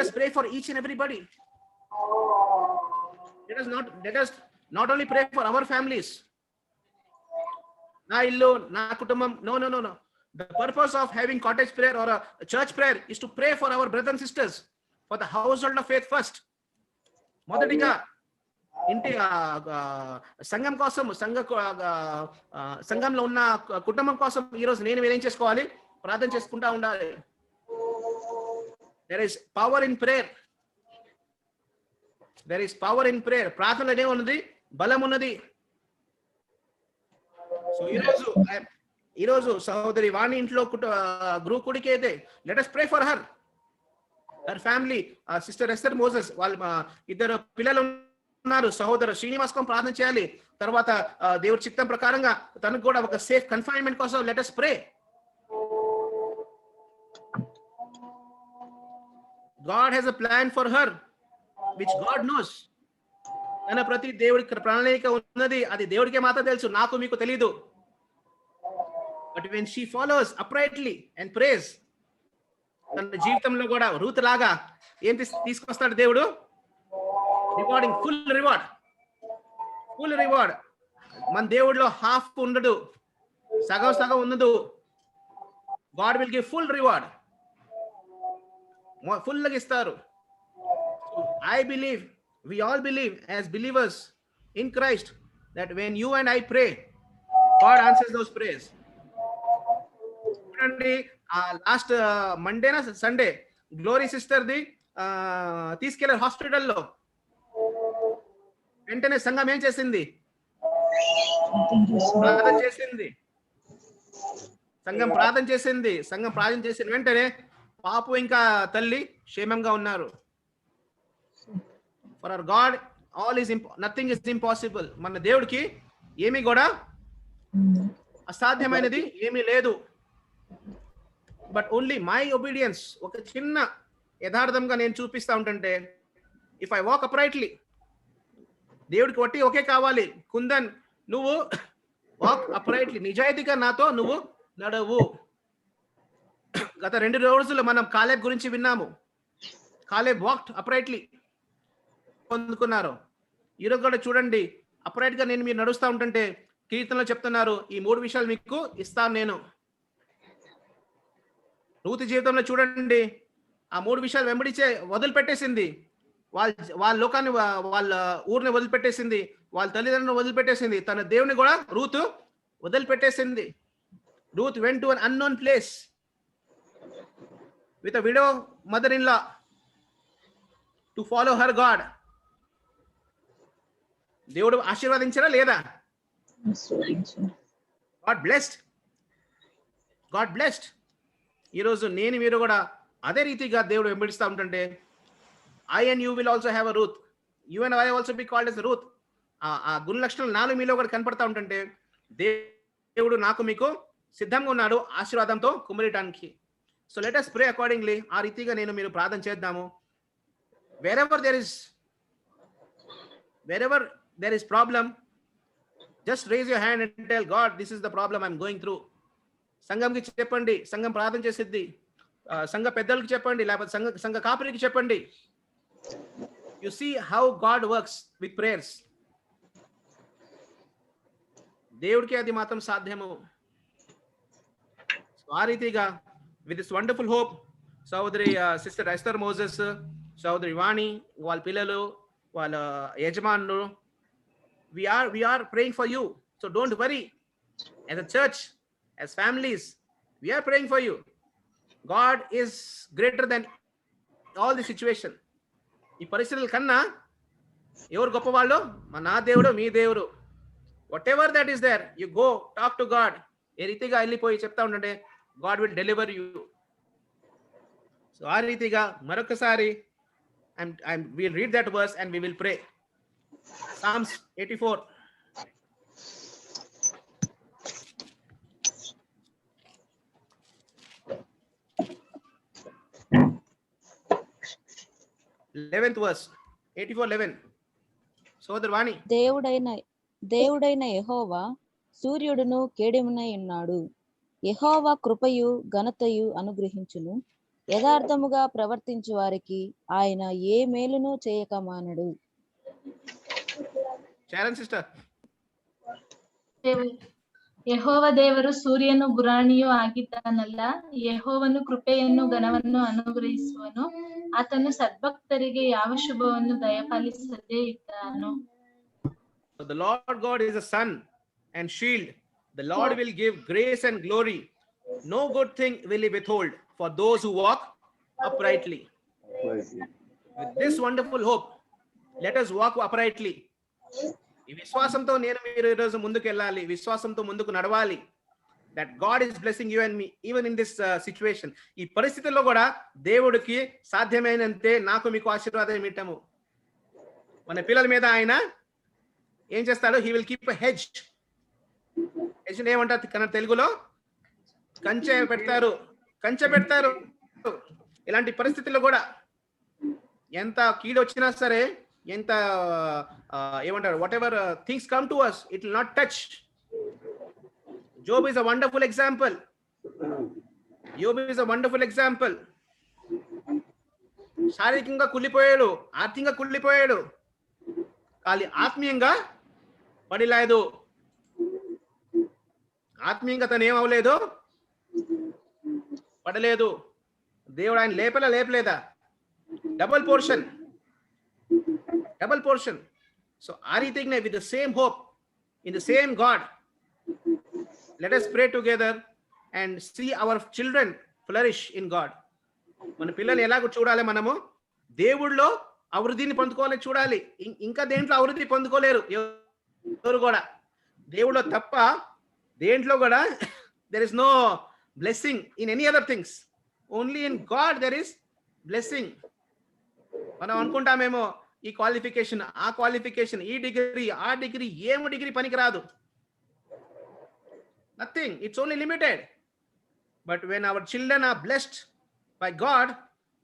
S1: us pray for each and everybody. Let us not only pray for our families. నా ఇల్లు, నా కుటుంబం. No. The purpose of having cottage prayer or a church prayer is to pray for our brothers and sisters, for the household of faith first. మొదటిగా ఇంటి సంఘం కోసం, సంఘంలో ఉన్న కుటుంబం కోసం ఈరోజు ఏం చేసుకోవాలి? ప్రార్థన చేసుకుంటా ఉండాలి. There is power in prayer. There is power in prayer. ప్రార్థనలోనే ఉన్నది బలం ఉన్నది. సో ఈరోజు సహోదరి వాణి ఇంట్లో గ్రూప్ కుడికి అయితే let us pray for her family. Sister Esther Moses వాళ్ళ ఇద్దరు పిల్లలు ఉన్నారు. సహోదరు శ్రీనివాస్ కోసం ప్రార్థన చేయాలి. తర్వాత దేవుడి చిత్తం ప్రకారంగా తనకు కూడా ఒక సేఫ్ కన్ఫైన్మెంట్ కోసం let us pray. God has a plan for her which God knows. తన ప్రతి దేవుడి ప్రణాళిక ఉన్నది, అది దేవుడికే మాత్రం తెలుసు, నాకు మీకు తెలీదు. But when she follows uprightly and prays, తన జీవితంలో కూడా రూత్ లాగా ఏం తీసుకొస్తాడు దేవుడు? Rewarding, full reward. మన దేవుడిలో హాఫ్ ఉండదు, సగం ఉండదు. God will give full reward, ఫుల్గా ఇస్తారు. I believe, we all believe as believers in Christ that when you and I pray, God answers those prayers. చూడండి, లాస్ట్ మండేనా సండే గ్లోరీ సిస్టర్ ది తీసుకెళ్లారు హాస్పిటల్లో. వెంటనే సంఘం ఏం చేసింది? ప్రార్థన చేసింది. సంఘం ప్రార్థన చేసిన వెంటనే పాపు ఇంకా తల్లి క్షేమంగా ఉన్నారు. For our God, nothing is impossible. మన దేవుడికి ఏమీ కూడా అసాధ్యమైనది ఏమీ లేదు. బట్ ఓన్లీ మై ఒబీడియన్స్, ఒక చిన్న యథార్థంగా నేను చూపిస్తా ఉంటుంటే, ఇఫ్ ఐ వాక్ అప్రైట్లీ, దేవుడికి వట్టి ఒకే కావాలి, కుందన్ నువ్వు వాక్ అప్రైట్లీ, నిజాయితీగా నాతో నువ్వు నడవు. గత 2 రోజులు మనం కాలేబ్ గురించి విన్నాము. కాలేబ్ వాక్డ్ అప్రైట్లీ, పొందుకున్నారు. ఈరోజు కూడా చూడండి, అప్రైట్ గా మీరు నడుస్తూ ఉంటుంటే కీర్తనలో చెప్తున్నారు, ఈ 3 విషయాలు మీకు ఇస్తాను నేను. రూతు జీవితంలో చూడండి, ఆ 3 విషయాలు వెంబడిచే వదిలిపెట్టేసింది. వాళ్ళ లోకాన్ని, వాళ్ళ ఊరిని వదిలిపెట్టేసింది, వాళ్ళ తల్లిదండ్రులను వదిలిపెట్టేసింది, తన దేవుని కూడా రూతు వదిలిపెట్టేసింది. Ruth went to an unknown place with a widow mother-in-law to follow her God. దేవుడు ఆశీర్వదించారా లేదా? God blessed. ఈరోజు మీరు కూడా అదే రీతిగా దేవుడు వెంబడిస్తూ ఉంటుంటే I and you will also have a Ruth. You and I also be called as Ruth. ఆ గుణ లక్షణాలు నాలుగు మీలో కూడా కనపడతా ఉంటుంటే దేవుడు నాకు మీకు సిద్ధంగా ఉన్నాడు ఆశీర్వాదంతో కుమ్మరించడానికి. So let us pray accordingly. ఆ రీతిగా నేను మీరు ప్రార్థన చేద్దాము. wherever there is problem, just raise your hand and tell God, this is the problem I'm going through. సంఘంకి చెప్పండి, సంఘం ప్రార్థన చేసిద్ది. సంఘ పెద్దలకు చెప్పండి, లేకపోతే సంఘ కాపరికి చెప్పండి. You see how God works with prayers. దేవుడికి అది మాత్రం సాధ్యము. ఆ రీతిగా with this wonderful hope, సహోదరి సిస్టర్ ఎస్తర్ మోసెస్, సహోదరి వాణి, వాళ్ళ పిల్లలు, వాళ్ళ యజమానులు, we are praying for you. So don't worry. As a church, as families, we are praying for you. God is greater than all the situation. ఈ పరిస్థితుల కన్నా ఎవరు గొప్పవాళ్ళు? నా దేవుడు, మీ దేవుడు. whatever that is there, you go talk to God. ఏ రీతిగా వెళ్ళిపోయి చెప్తా ఉండండి, God will deliver you. So ఆ రీతిగా మరొకసారి we'll read that verse and we will pray. Psalms 84. Eleventh verse, 84:11. సోదరు వాణి.
S2: దేవుడైన యెహోవా సూర్యుడును కేడెమునై ఉన్నాడు. యెహోవా కృపయు ఘనతయు అనుగ్రహించును. యథార్థముగా ప్రవర్తించు వారికి ఆయన ఏ మేలును చేయక మానడు.
S1: చారణ్ సిస్టర్.
S4: ಯೆಹೋವ ದೇವರು ಸೂರ್ಯನು ಗುರಾಣಿಯೂ ಆಗಿದ್ದಾನಲ್ಲ, ಯೆಹೋವನು ಕೃಪೆಯನ್ನು ಘನವನ್ನು ಅನುಗ್ರಹಿಸುವನು. ಆತನು ಸದ್ಭಕ್ತರಿಗೆ ಯಾವ ಶುಭವನ್ನು ದಯಪಾಲಿಸದೇ ಇದ್ದಾನು.
S1: The Lord God is a sun and shield. The Lord will give grace and glory. No good thing will he withhold for those who walk uprightly. With this wonderful hope, let us walk uprightly. ఈ విశ్వాసంతో నేను మీరు ఈ రోజు ముందుకు వెళ్ళాలి, విశ్వాసంతో ముందుకు నడవాలి. That God is blessing you and me even in this situation. ఈ పరిస్థితుల్లో కూడా దేవుడికి సాధ్యమైనంతే నాకు మీకు ఆశీర్వాదం ఇవ్వటము. మన పిల్లల మీద ఆయన ఏం చేస్తాడు? He will keep a hedge. hedge ఏమంటారు కన్నడ తెలుగులో? కంచె పెడతారు. ఇలాంటి పరిస్థితుల్లో కూడా ఎంత కీడు వచ్చినా సరే, ఎంత ఏమంటారు, whatever things come to us, it will not touch. Job is a wonderful example. శారీరకంగా కుళ్ళిపోయాడు, ఆర్థికంగా కుళ్ళిపోయాడు, కానీ ఆత్మీయంగా పడిలేదు. ఆత్మీయంగా తను ఏమవలేదు, పడలేదు. దేవుడు ఆయన లేపలేదా? Double portion. సో ఆ రీతిగానే with the same hope in the same God, let us pray together and see our children flourish in God. మన పిల్లలు ఎలాగో చూడాలి, మనము దేవుడిలో అభివృద్ధిని పొందుకోవాలని చూడాలి. ఇంకా దేంట్లో అభివృద్ధి పొందుకోలేరు ఎవరు కూడా. దేవుడిలో తప్ప దేంట్లో కూడా there is no blessing in any other things. Only in God there is blessing. మనం అనుకుంటామేమో ఈ క్వాలిఫికేషన్, ఆ క్వాలిఫికేషన్, ఈ డిగ్రీ, ఆ డిగ్రీ, ఏమో డిగ్రీ పనికిరాదు. Nothing, it's only limited. But when our children are blessed by God,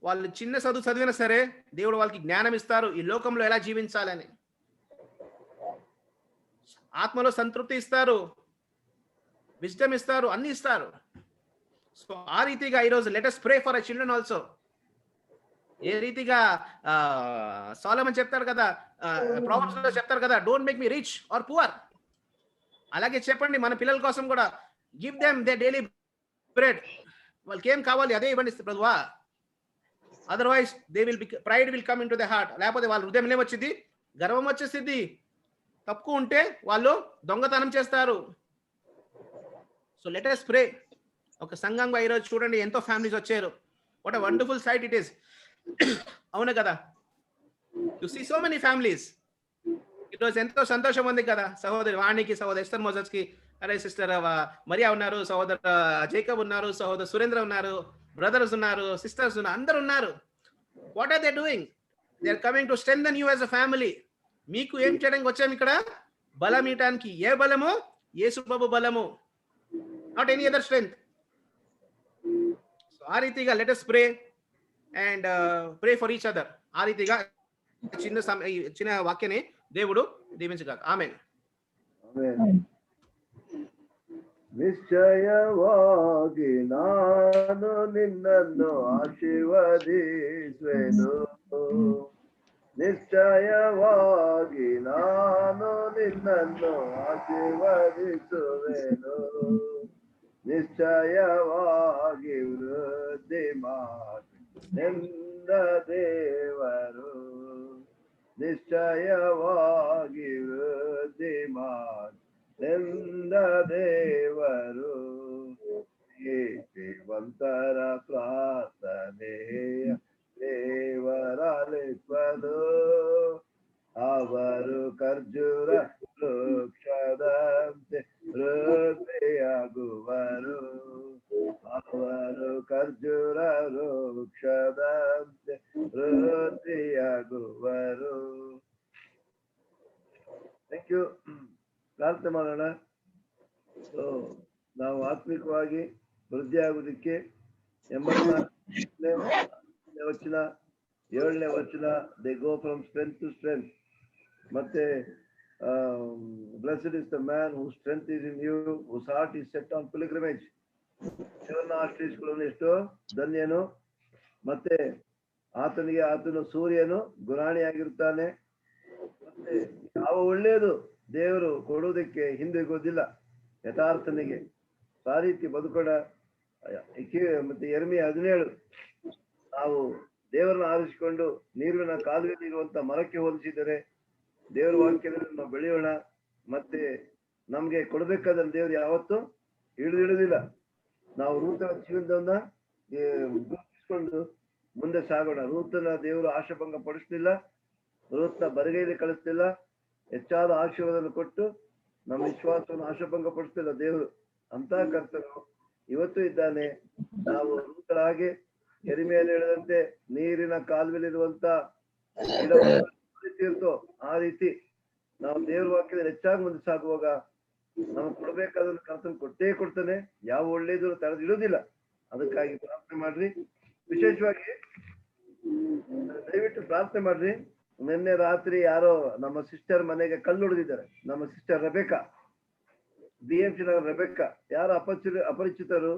S1: వాళ్ళు చిన్న చదివినా సరే దేవుడు వాళ్ళకి జ్ఞానం ఇస్తారు ఈ లోకంలో ఎలా జీవించాలని. ఆత్మలో సంతృప్తి ఇస్తారు, విజ్డమ్ ఇస్తారు, అన్ని ఇస్తారు. సో ఆ రీతిగా ఈరోజు let us pray for our children also. ఏ రీతిగా సోలొమన్ చెప్తారు కదా, ప్రావర్బ్స్ లో చెప్తారు కదా, don't make me rich or poor. అలాగే చెప్పండి మన పిల్లల కోసం కూడా, give them the daily bread. వాళ్ళకి ఏం కావాలి అదే ఇవ్వండి ప్రభువా. Otherwise they will pride will come in to the heart. లేకపోతే వాళ్ళ హృదయం ఏమొచ్చింది? గర్వం వచ్చేసింది. తక్కువ ఉంటే వాళ్ళు దొంగతనం చేస్తారు. So let us pray. ఒక సంఘంగా ఈరోజు చూడండి ఎంతో ఫ్యామిలీస్ వచ్చారు. What a wonderful sight it is. అవును కదా, to see so many families. ఈరోజు ఎంతో సంతోషం ఉంది కదా. సహోదరి వాణికి, సహోదరు ఎస్తర్ మోసెస్ కి, అరే సిస్టర్ మరియా ఉన్నారు, సహోదరు జేకబ్ ఉన్నారు, సహోదరు సురేంద్ర ఉన్నారు, బ్రదర్స్ ఉన్నారు, సిస్టర్స్ ఉన్నారు, అందరు ఉన్నారు. What are they doing? They are coming to strengthen you as a family. మీకు ఏం చేయడానికి వచ్చాము ఇక్కడ? బలం ఇవ్వడానికి. ఏ బలము? యేసు ప్రభు బలము. Not any other strength. So ఆ రీతిగా let us pray and pray for each other. ఆ రీతిగా చిన్న వాక్యాన్ని దేవుడు దీవించుగాక. ఆమేన్.
S3: ಆಮೆನ್. ನಿಶ್ಚಯವಾಗಿ ನಾನು ನಿನ್ನನ್ನು ಆಶೀರ್ವದಿಸುವೆನು. ನಿಶ್ಚಯವಾಗಿ ನಾನು ನಿನ್ನನ್ನು ಆಶೀರ್ವದಿಸುವೆನು. ನಿಶ್ಚಯವಾಗಿ ವೃದ್ಧಿ ಮಾಡೆಂದ ದೇವರು. ನಿಶ್ಚಯವಾಗಿ ವೃದ್ಧಿ ಮಾಡೆಂದ ದೇವರು. ನೀತಿವಂತರ ಪ್ರಾರ್ಥನೆಯ ದೇವರಾಲಿಸುವುದು. ಅವರು ಖರ್ಜೂರ ವೃಕ್ಷದಂತೆ ವೃದ್ಧಿಯಾಗುವರು. ಅವರು ಖರ್ಜೂರ ವೃಕ್ಷದಂತೆ ವೃದ್ಧಿಯಾಗುವರು. Thank you. ಪ್ರಾರ್ಥನೆ ಮಾಡೋಣ. ಸೊ ನಾವು ಆತ್ಮಿಕವಾಗಿ ವೃದ್ಧಿ ಆಗುವುದಕ್ಕೆ 84ನೇ ವಚನ 7ನೇ ವಚನ, they go from strength to strength. ಮತ್ತೆ blessed is the man who strength is in you, whose heart is set on pilgrimage. ದೇವರನ್ನ ಆಶ್ರಯಿಸಿಕೊಳ್ಳಲು ಎಷ್ಟೋ ಧನ್ಯನು. ಮತ್ತೆ ಆತನು ಸೂರ್ಯನು ಗುರಾಣಿಯಾಗಿರ್ತಾನೆ. ಮತ್ತೆ ಯಾವ ಒಳ್ಳೆಯದು ದೇವರು ಕೊಡುವುದಕ್ಕೆ ಹಿಂದಿರುಗೋದಿಲ್ಲ ಯಥಾರ್ಥನಿಗೆ. ಆ ರೀತಿ ಬದುಕೋಣ. ಮತ್ತೆ ಯೆರೆಮೀಯ 17, ನಾವು ದೇವರನ್ನ ಆರಿಸಿಕೊಂಡು ನೀರಿನ ಕಾಲುವೆಯಲ್ಲಿ ಇರುವಂತ ಮರಕ್ಕೆ ಹೋಲಿಸಿದರೆ ದೇವರ ವಾಕ್ಯದಲ್ಲಿ ನಾವು ಬೆಳೆಯೋಣ. ಮತ್ತೆ ನಮ್ಗೆ ಕೊಡ್ಬೇಕಾದ್ರೆ ದೇವರು ಯಾವತ್ತೂ ಹಿಡಿದಿಡುದಿಲ್ಲ. ನಾವು ರೂತನ ಜೀವನವನ್ನ ಗುರುತಿಸಿಕೊಂಡು ಮುಂದೆ ಸಾಗೋಣ. ರೂತನ ದೇವರು ಆಶಾಭಂಗ ಪಡಿಸ್ಲಿಲ್ಲ, ರೂತನ ಬರಿಗೈಲಿ ಕಳಿಸ್ತಿಲ್ಲ, ಹೆಚ್ಚಾದ ಆಶೀರ್ವಾದವನ್ನು ಕೊಟ್ಟು ನಮ್ಮ ವಿಶ್ವಾಸವನ್ನು ಆಶಾಭಂಗ ಪಡಿಸ್ತಿಲ್ಲ ದೇವರು. ಅಂತ ಕರ್ತನು ಇವತ್ತು ಇದ್ದಾನೆ. ನಾವು ರೂತರಾಗಿ ಯೆರೆಮೀಯನಲ್ಲಿ ಹೇಳಿದಂತೆ ನೀರಿನ ಕಾಲುವೆಲಿರುವಂತ ಇರ್ತೋ ಆ ರೀತಿ ನಾವು ದೇವ್ರ ವಾಕ್ಯದಲ್ಲಿ ಹೆಚ್ಚಾಗಿ ಮುಂದೆ ಸಾಗುವಾಗ ನಮಗೆ ಕೊಡ್ಬೇಕಾದ್ರೆ ಕರ್ತನ ಕೊಟ್ಟೇ ಕೊಡ್ತಾನೆ. ಯಾವ ಒಳ್ಳೇದು ತಡೆದಿಡುವುದಿಲ್ಲ. ಅದಕ್ಕಾಗಿ ಪ್ರಾರ್ಥನೆ ಮಾಡ್ರಿ. ವಿಶೇಷವಾಗಿ ದಯವಿಟ್ಟು ಪ್ರಾರ್ಥನೆ ಮಾಡ್ರಿ. ನಿನ್ನೆ ರಾತ್ರಿ ಯಾರೋ ನಮ್ಮ ಸಿಸ್ಟರ್ ಮನೆಗೆ ಕಲ್ಲು ಹೊಡೆದಿದ್ದಾರೆ. ನಮ್ಮ ಸಿಸ್ಟರ್ ರೆಬೆಕಾ, BMC ನಗರ ರೆಬೆಕಾ. ಯಾರು ಅಪರಿಚಿತರು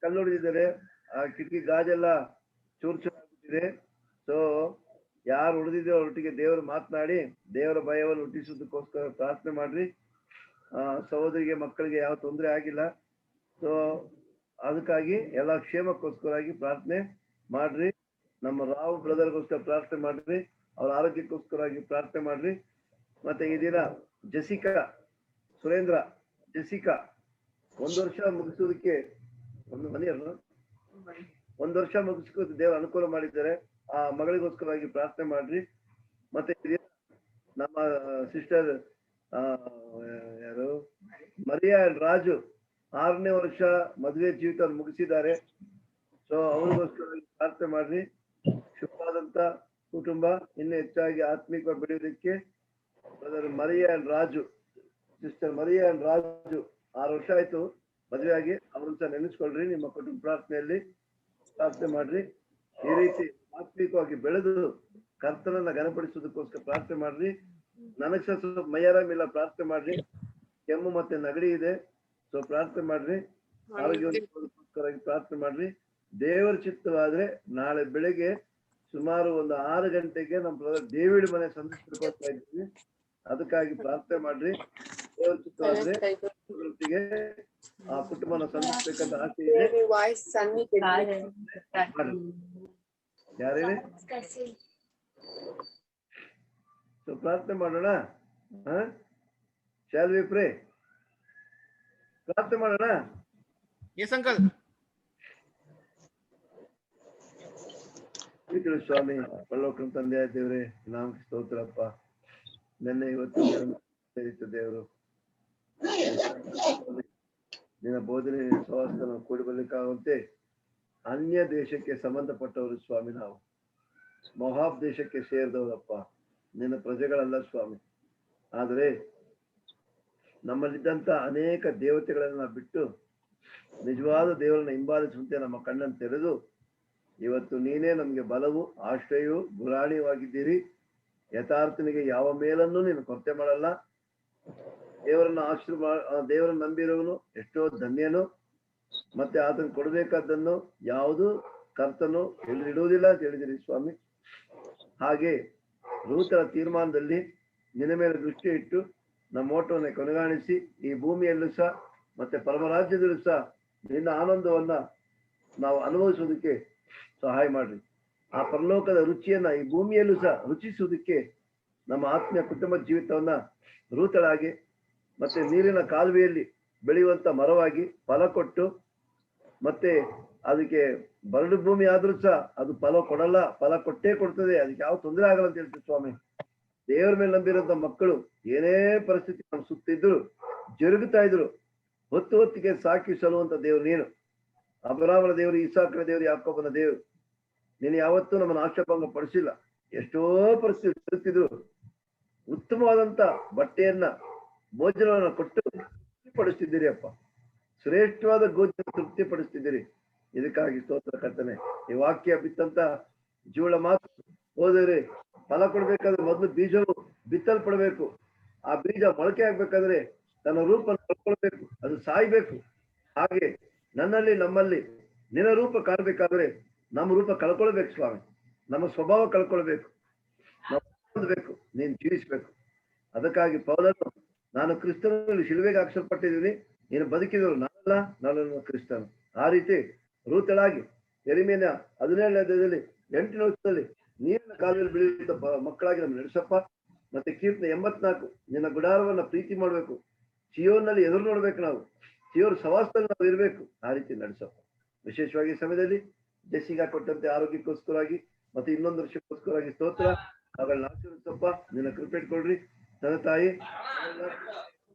S3: ಕಲ್ಲು ಹೊಡೆದಿದ್ದಾರೆ. ಆ ಕಿಟಕಿ ಗಾಜೆಲ್ಲ ಚೂರು ಚೂರಾಗ್ಬಿಟ್ಟಿದೆ. ಸೊ ಯಾರು ಹೊಡೆದಿದೆ ಅವರೊಟ್ಟಿಗೆ ದೇವರು ಮಾತನಾಡಿ ದೇವರ ಭಯವನ್ನು ಹುಟ್ಟಿಸುವುದಕ್ಕೋಸ್ಕರ ಪ್ರಾರ್ಥನೆ ಮಾಡ್ರಿ. ಸಹೋದರಿಗೆ ಮಕ್ಕಳಿಗೆ ಯಾವ ತೊಂದರೆ ಆಗಿಲ್ಲ. ಸೊ ಅದಕ್ಕಾಗಿ ಎಲ್ಲ ಕ್ಷೇಮಕ್ಕೋಸ್ಕರಾಗಿ ಪ್ರಾರ್ಥನೆ ಮಾಡ್ರಿ. ನಮ್ಮ ರಾವ್ ಬ್ರದರ್ಗೋಸ್ಕರ ಪ್ರಾರ್ಥನೆ ಮಾಡ್ರಿ. ಅವ್ರ ಆರೋಗ್ಯಕ್ಕೋಸ್ಕರಾಗಿ ಪ್ರಾರ್ಥನೆ ಮಾಡ್ರಿ. ಮತ್ತೆ ಈ ದಿನ ಜೆಸಿಕಾ ಸುರೇಂದ್ರ, ಜೆಸಿಕಾ 1 ವರ್ಷ ಮುಗಿಸೋದಕ್ಕೆ ಒಂದು ವರ್ಷ ಮುಗಿಸ್ಕೋದು ದೇವರು ಅನುಕೂಲ ಮಾಡಿದ್ದಾರೆ. ಆ ಮಗಳಿಗೋಸ್ಕರವಾಗಿ ಪ್ರಾರ್ಥನೆ ಮಾಡ್ರಿ. ಮತ್ತೆ ನಮ್ಮ ಸಿಸ್ಟರ್ ಯಾರು ಮರಿಯಾ ರಾಜು 6ನೇ ವರ್ಷ ಮದುವೆ ಜೀವಿತ ಮುಗಿಸಿದ್ದಾರೆ. ಸೊ ಅವ್ರಿಗೋಸ್ಕರ ಪ್ರಾರ್ಥನೆ ಮಾಡ್ರಿ. ಶುಭವಾದಂತ ಕುಟುಂಬ ಇನ್ನು ಹೆಚ್ಚಾಗಿ ಆತ್ಮಿಕ ಬೆಳೆಯೋದಕ್ಕೆ brother Maria Raju, sister Maria Raju 6 ವರ್ಷ ಆಯ್ತು ಮದುವೆ ಆಗಿ. ಅವ್ರನ್ನ ಸಹ ನೆನೆಸ್ಕೊಳ್ರಿ. ನಿಮ್ಮ ಕುಟುಂಬ ಪ್ರಾರ್ಥನೆಯಲ್ಲಿ ಪ್ರಾರ್ಥನೆ ಮಾಡ್ರಿ. ಈ ರೀತಿ ಆತ್ಮಿಕವಾಗಿ ಬೆಳೆದು ಕರ್ತನನ್ನ ಘನಪಡಿಸೋದಕ್ಕೋಸ್ಕರ ಪ್ರಾರ್ಥನೆ ಮಾಡ್ರಿ. ನನಗ್ ಸ್ವಲ್ಪ ಮೈಯಾರಾಮಿಲ್ಲ, ಪ್ರಾರ್ಥನೆ ಮಾಡ್ರಿ. ಕೆಮ್ಮು ಮತ್ತೆ ನೆಗಡಿ ಇದೆ. ಸೊ ಪ್ರಾರ್ಥನೆ ಮಾಡ್ರಿ. ಆರೋಗ್ಯಕ್ಕೋಸ್ಕರ ಪ್ರಾರ್ಥನೆ ಮಾಡ್ರಿ. ದೇವರ ಚಿತ್ತವಾದ್ರೆ ನಾಳೆ ಬೆಳಿಗ್ಗೆ ಸುಮಾರು ಒಂದು 6 ಗಂಟೆಗೆ ನಮ್ಮ ಬ್ರದರ್ ಡೇವಿಡ್ ಮನೆ ಸಂದರ್ಶಿಸ್ಕೊಳ್ತಾ ಇದ್ದೀವಿ. ಅದಕ್ಕಾಗಿ ಪ್ರಾರ್ಥನೆ ಮಾಡ್ರಿ. ದೇವರ ಚಿತ್ತವಾದ್ರೆ ಒಟ್ಟಿಗೆ ಆ ಕುಟುಂಬನ ಸಂದರ್ಶಿಸ್ಬೇಕಂತ ಆಸೆ ಇದೆ. ಯಾರೇನೆ ಸೊ ಪ್ರಾರ್ಥನೆ ಮಾಡೋಣ. Shall we pray? ಪ್ರಾರ್ಥನೆ ಮಾಡೋಣ.
S1: Yes uncle.
S3: ಸ್ವಾಮಿ ಪರಲೋಕದ ತಂದೆಯ ದೇವ್ರೆ, ನಾಮಕ್ಕೆ ಸ್ತೋತ್ರಪ್ಪ. ನಿನ್ನೆ ಇವತ್ತು ದೇವರು ನಿನ್ನ ಬೋಧನೆ ಸಹವಾಸ ಕೂಡಿ ಬರ್ಲಿಕ್ಕಾಗುವಂತೆ ಅನ್ಯ ದೇಶಕ್ಕೆ ಸಂಬಂಧಪಟ್ಟವರು ಸ್ವಾಮಿ ನಾವು ಮೊಹಾಬ್ ದೇಶಕ್ಕೆ ಸೇರಿದವರಪ್ಪ, ನಿನ್ನ ಪ್ರಜೆಗಳಲ್ಲ ಸ್ವಾಮಿ. ಆದರೆ ನಮ್ಮಲ್ಲಿದ್ದಂತ ಅನೇಕ ದೇವತೆಗಳನ್ನ ಬಿಟ್ಟು ನಿಜವಾದ ದೇವರನ್ನ ಹಿಂಬಾಲಿಸುವಂತೆ ನಮ್ಮ ಕಣ್ಣನ್ನು ತೆರೆದು ಇವತ್ತು ನೀನೇ ನಮಗೆ ಬಲವು, ಆಶ್ರಯವು, ಗುರಾಣಿಯಾಗಿದ್ದೀರಿ. ಯಥಾರ್ಥನಿಗೆ ಯಾವ ಮೇಲನ್ನು ನೀನು ಕೊರತೆ ಮಾಡಲ್ಲ. ದೇವರನ್ನ ದೇವರನ್ನ ನಂಬಿರೋನು ಎಷ್ಟೋ ಧನ್ಯನು. ಮತ್ತೆ ಆತನ ಕೊಡ್ಬೇಕಾದ್ದನ್ನು ಯಾವುದು ಕರ್ತನು ಇಡುವುದಿಲ್ಲ ಅಂತ ಹೇಳಿದಿರಿ ಸ್ವಾಮಿ. ಹಾಗೆ ರೂತರ ತೀರ್ಮಾನದಲ್ಲಿ ನಿನ್ನ ಮೇಲೆ ದೃಷ್ಟಿ ಇಟ್ಟು ನಮ್ಮ ಓಟವನ್ನು ಕೊನೆಗಾಣಿಸಿ ಈ ಭೂಮಿಯಲ್ಲೂ ಸಹ ಮತ್ತೆ ಪರಮರಾಜ್ಯದಲ್ಲೂ ಸಹ ನಿನ್ನ ಆನಂದವನ್ನ ನಾವು ಅನುಭವಿಸೋದಕ್ಕೆ ಸಹಾಯ ಮಾಡ್ರಿ. ಆ ಪರಲೋಕದ ರುಚಿಯನ್ನ ಈ ಭೂಮಿಯಲ್ಲೂ ಸಹ ರುಚಿಸುವುದಕ್ಕೆ ನಮ್ಮ ಆತ್ಮೀಯ ಕುಟುಂಬದ ಜೀವಿತವನ್ನ ರೂತಳಾಗಿ ಮತ್ತೆ ನೀರಿನ ಕಾಲುವೆಯಲ್ಲಿ ಬೆಳೆಯುವಂತ ಮರವಾಗಿ ಫಲ ಕೊಟ್ಟು ಮತ್ತೆ ಅದಕ್ಕೆ ಬರಡು ಭೂಮಿ ಆದ್ರೂ ಸಹ ಅದು ಫಲ ಕೊಡಲ್ಲ, ಫಲ ಕೊಟ್ಟೇ ಕೊಡ್ತದೆ, ಅದಕ್ಕೆ ಯಾವ ತೊಂದರೆ ಆಗಲ್ಲ ಅಂತ ಹೇಳ್ತೀವಿ ಸ್ವಾಮಿ. ದೇವರ ಮೇಲೆ ನಂಬಿರುವಂತ ಮಕ್ಕಳು ಏನೇ ಪರಿಸ್ಥಿತಿ ನಮ್ಮ ಸುತ್ತಿದ್ರು ಜರುಗುತ್ತಾ ಇದ್ರು, ಹೊತ್ತಿಗೆ ಸಾಕಿ ಸಲ್ಲುವಂತ ದೇವ್ರು ನೀನು. ಅಬ್ರಹಾಮನ ದೇವರು, ಇಸಾಕನ ದೇವರು, ಯಾಕೋಬನ ದೇವರು. ನೀನು ಯಾವತ್ತೂ ನಮ್ಮನ್ನು ಆಶಾಭಂಗ ಪಡಿಸಿಲ್ಲ. ಎಷ್ಟೋ ಪರಿಸ್ಥಿತಿ ಜರುಗುತ್ತಿದ್ರು ಉತ್ತಮವಾದಂತ ಬಟ್ಟೆಯನ್ನ ಭೋಜನವನ್ನ ಕೊಟ್ಟು ತೃಪ್ತಿಪಡಿಸ್ತಿದ್ದೀರಿ ಅಪ್ಪ. ಶ್ರೇಷ್ಠವಾದ ಗೋಚರ ತೃಪ್ತಿಪಡಿಸ್ತಿದ್ದೀರಿ. ಇದಕ್ಕಾಗಿ ಸ್ತೋತ್ರ ಕರ್ತನೆ. ಈ ವಾಕ್ಯ ಬಿತ್ತಂತ ಜೀವಳ ಮಾತು ಹೋದರೆ ಫಲ ಕೊಡ್ಬೇಕಾದ್ರೆ ಮೊದಲು ಬೀಜವು ಬಿತ್ತಲ್ಪಡ್ಬೇಕು. ಆ ಬೀಜ ಮೊಳಕೆ ಆಗ್ಬೇಕಾದ್ರೆ ತನ್ನ ರೂಪ ಕಳ್ಕೊಳ್ಬೇಕು, ಅದು ಸಾಯ್ಬೇಕು. ಹಾಗೆ ನನ್ನಲ್ಲಿ ನಮ್ಮಲ್ಲಿ ನಿನ್ನ ರೂಪ ಕಾಣ್ಬೇಕಾದ್ರೆ ನಮ್ಮ ರೂಪ ಕಳ್ಕೊಳ್ಬೇಕು ಸ್ವಾಮಿ. ನಮ್ಮ ಸ್ವಭಾವ ಕಳ್ಕೊಳ್ಬೇಕು, ನಾವು ಬೇಕು, ನೀನು ಜೀವಿಸ್ಬೇಕು. ಅದಕ್ಕಾಗಿ ಪೌಲನು, ನಾನು ಕ್ರಿಸ್ತನಲ್ಲಿ ಶಿಲುಬೆಗೆ ಹಾಕಿಸಲ್ಪಟ್ಟಿದ್ದೀನಿ, ನೀನು ಬದುಕಿದವರು ನಾನಲ್ಲ, ನಾನು ಕ್ರಿಸ್ತನು. ಆ ರೀತಿ ರೂತಳಾಗಿ ಯೆರೆಮೀಯನ 17ನೇ ಅಧ್ಯಾಯದಲ್ಲಿ 8ನೇ ವಚನದಲ್ಲಿ ನೀರಿನ ಕಾಲದಲ್ಲಿ ಬೆಳೆಯುವಂತ ಮಕ್ಕಳಾಗಿ ನಮ್ಮ ನಡೆಸಪ್ಪ. ಮತ್ತೆ ಕೀರ್ತನೆ 84, ನಿನ್ನ ಗುಡಾರವನ್ನ ಪ್ರೀತಿ ಮಾಡ್ಬೇಕು, ಸಿಯೋನಲ್ಲಿ ಎದುರು ನೋಡ್ಬೇಕು, ನಾವು ಸಿಯೋರ್ ಸವಾಸದಲ್ಲಿ ನಾವು ಇರ್ಬೇಕು. ಆ ರೀತಿ ನಡೆಸಪ್ಪ. ವಿಶೇಷವಾಗಿ ಈ ಸಮಯದಲ್ಲಿ ಜೆಸ್ಸಿಗ ಕೊಟ್ಟಂತೆ ಆರೋಗ್ಯಕ್ಕೋಸ್ಕರವಾಗಿ ಮತ್ತೆ ಇನ್ನೊಂದು ವರ್ಷಕ್ಕೋಸ್ಕರವಾಗಿ ಸ್ತೋತ್ರ. ಅವುಗಳನ್ನ ಆಶೀರ್ವದಿಸಪ್ಪ. ನಿನ್ನ ಕೃಪೆ ಇಟ್ಕೊಳ್ರಿ ತಂದೆ ತಾಯಿ.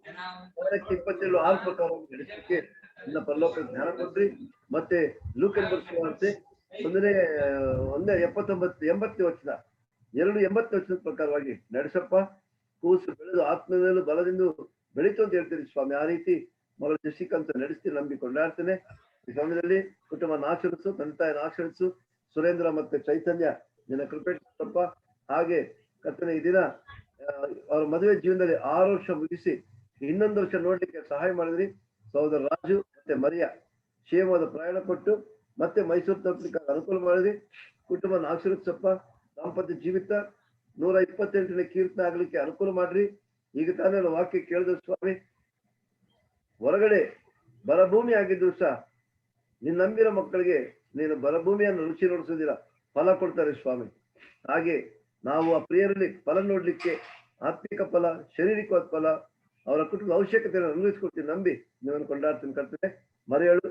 S3: 27 ಪ್ರಕಾರವಾಗಿ ನಡೆಸಲಿಕ್ಕೆ ನಿನ್ನ ಪರಲೋಕ ಜ್ಞಾನ ಕೊಡ್ರಿ. ಮತ್ತೆ ಲೂಕನ್ ಬರ್ಸುವಂತೆ 1:80 ವಚನ 2:80 ವಚನದ ಪ್ರಕಾರವಾಗಿ ನಡೆಸಪ್ಪ. ಕೂಸು ಬೆಳೆದು ಆತ್ಮದಲ್ಲೂ ಬಲದಿಂದ ಬೆಳೀತು ಅಂತ ಹೇಳ್ತೀರಿ ಸ್ವಾಮಿ. ಆ ರೀತಿ ಮಗಳ ಜೆಸ್ಸಿಕಂತ ನಡೆಸ್ತೀನಿ ನಂಬಿಕೊಂಡಾಡ್ತೇನೆ. ಈ ಸಮಯದಲ್ಲಿ ಕುಟುಂಬನ ಆಚರಿಸು, ತಂದೆ ತಾಯಿನ ಆಚರಿಸು. ಸುರೇಂದ್ರ ಮತ್ತೆ ಚೈತನ್ಯ ನಿನ್ನ ಕೃಪೆ ಇಟ್ಕೊಳಪ್ಪ. ಹಾಗೆ ಕರ್ತನೆ ಈ ದಿನ ಅವ್ರ ಮದುವೆ ಜೀವನದಲ್ಲಿ 6 ವರ್ಷ ಮುಗಿಸಿ ಇನ್ನೊಂದು ವರ್ಷ ನೋಡ್ಲಿಕ್ಕೆ ಸಹಾಯ ಮಾಡಿದ್ರಿ. ಸಹೋದರ ರಾಜು ಮತ್ತೆ ಮರಿಯಾ ಕ್ಷೇಮವಾದ ಪ್ರಯಾಣ ಕೊಟ್ಟು ಮತ್ತೆ ಮೈಸೂರು ತಲುಪಲಿಕ್ಕೆ ಅನುಕೂಲ ಮಾಡಿದ್ರಿ. ಕುಟುಂಬನ ಆಶೀರ್ವದಿಸಪ್ಪ. ದಾಂಪತ್ಯ ಜೀವಿತ 128ನೇ ಕೀರ್ತನೆ ಆಗ್ಲಿಕ್ಕೆ ಅನುಕೂಲ ಮಾಡ್ರಿ. ಈಗ ತಾನೇ ವಾಕ್ಯ ಕೇಳಿದ್ರು ಸ್ವಾಮಿ. ಹೊರಗಡೆ ಬರಭೂಮಿ ಆಗಿದ್ರು ಸಹ ನಿನ್ನ ನಂಬಿರೋ ಮಕ್ಕಳಿಗೆ ನೀನು ಬರಭೂಮಿಯನ್ನು ರುಚಿ ನೋಡಿಸೋದಿಲ್ಲ, ಫಲ ಕೊಡ್ತಾರೆ ಸ್ವಾಮಿ. ಹಾಗೆ ನಾವು ಆ ಪ್ರಿಯರಲ್ಲಿ ಫಲ ನೋಡ್ಲಿಕ್ಕೆ ಆತ್ಮಿಕ ಫಲ, ಶಾರೀರಿಕವಾದ ಫಲ, ಅವರ ಕುಟುಂಬದ ಅವಶ್ಯಕತೆಯನ್ನು ಅನ್ವಯಿಸ್ಕೊಡ್ತೀನಿ ನಂಬಿ ನೀವನ್ನು ಕೊಂಡಾಡ್ತೀನಿ ಕರ್ತನೆ. ಮರೆಯಳು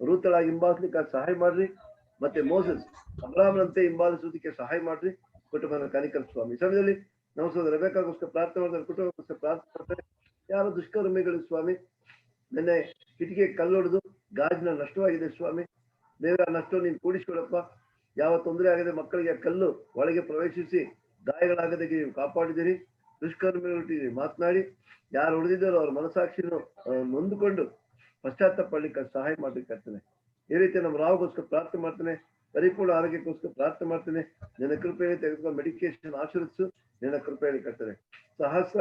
S3: ರೂತಳಾಗಿ ಹಿಂಬಾಲಿಸ್ಲಿಕ್ಕೆ ಸಹಾಯ ಮಾಡ್ರಿ. ಮತ್ತೆ ಮೋಸಸ್ ಅಬ್ರಾಹ್ಮನಂತೆ ಹಿಂಬಾಲಿಸೋದಕ್ಕೆ ಸಹಾಯ ಮಾಡ್ರಿ. ಕುಟುಂಬದ ಕನಿಕರ ಸ್ವಾಮಿ. ಈ ಸಮಯದಲ್ಲಿ ನಾವು ಸೋದರ ರೆಬೆಕ್ಕಾಗೋಸ್ಕರ ಪ್ರಾರ್ಥನೆ ಮಾಡಿದ್ರೆ, ಕುಟುಂಬಕ್ಕೋಸ್ಕರ ಪ್ರಾರ್ಥನೆ ಮಾಡ್ತಾರೆ. ಯಾರು ದುಷ್ಕರ್ಮಿಗಳು ಸ್ವಾಮಿ, ನಿನ್ನೆ ಕಿಟಿಕಿ ಕಲ್ಲೊಡೆದು ಗಾಜಿನ ನಷ್ಟವಾಗಿದೆ ಸ್ವಾಮಿ. ದೇವರ ನಷ್ಟ ನೀನು ಕೂಡಿಸ್ಕೊಳಪ್ಪ. ಯಾವ ತೊಂದರೆ ಆಗದೆ ಮಕ್ಕಳಿಗೆ ಕಲ್ಲು ಒಳಗೆ ಪ್ರವೇಶಿಸಿ ಗಾಯಗಳಾಗದೆ ನೀವು ಕಾಪಾಡಿದಿರಿ. ದುಷ್ಕರ್ಮಿಗಳೊಟ್ಟಿಗೆ ಮಾತನಾಡಿ ಯಾರು ಉಳಿದಿದ್ದಾರೋ ಅವ್ರ ಮನಸ್ಸಾಕ್ಷಿಯನ್ನು ನೊಂದುಕೊಂಡು ಪಶ್ಚಾತ್ತಾಪ ಪಡ್ಲಿಕ್ಕೆ ಸಹಾಯ ಮಾಡ್ಲಿಕ್ಕೆ ಆಗ್ತೇನೆ. ಈ ರೀತಿ ನಮ್ಮ ರಾವ್ಗೋಸ್ಕರ ಪ್ರಾರ್ಥನೆ ಮಾಡ್ತೇನೆ. ಪರಿಪೂರ್ಣ ಆರೋಗ್ಯಕ್ಕೋಸ್ಕರ ಪ್ರಾರ್ಥನೆ ಮಾಡ್ತೇನೆ. ನಿನ್ನ ಕೃಪೆಯಲ್ಲಿ ತೆಗೆದುಕೊಂಡು ಮೆಡಿಕೇಶನ್ ಆಶೀರ್ವಿಸು. ನಿನ್ನ ಕೃಪೆಯಲ್ಲಿ ಕರ್ತೇನೆ. ಸಹಸ್ರ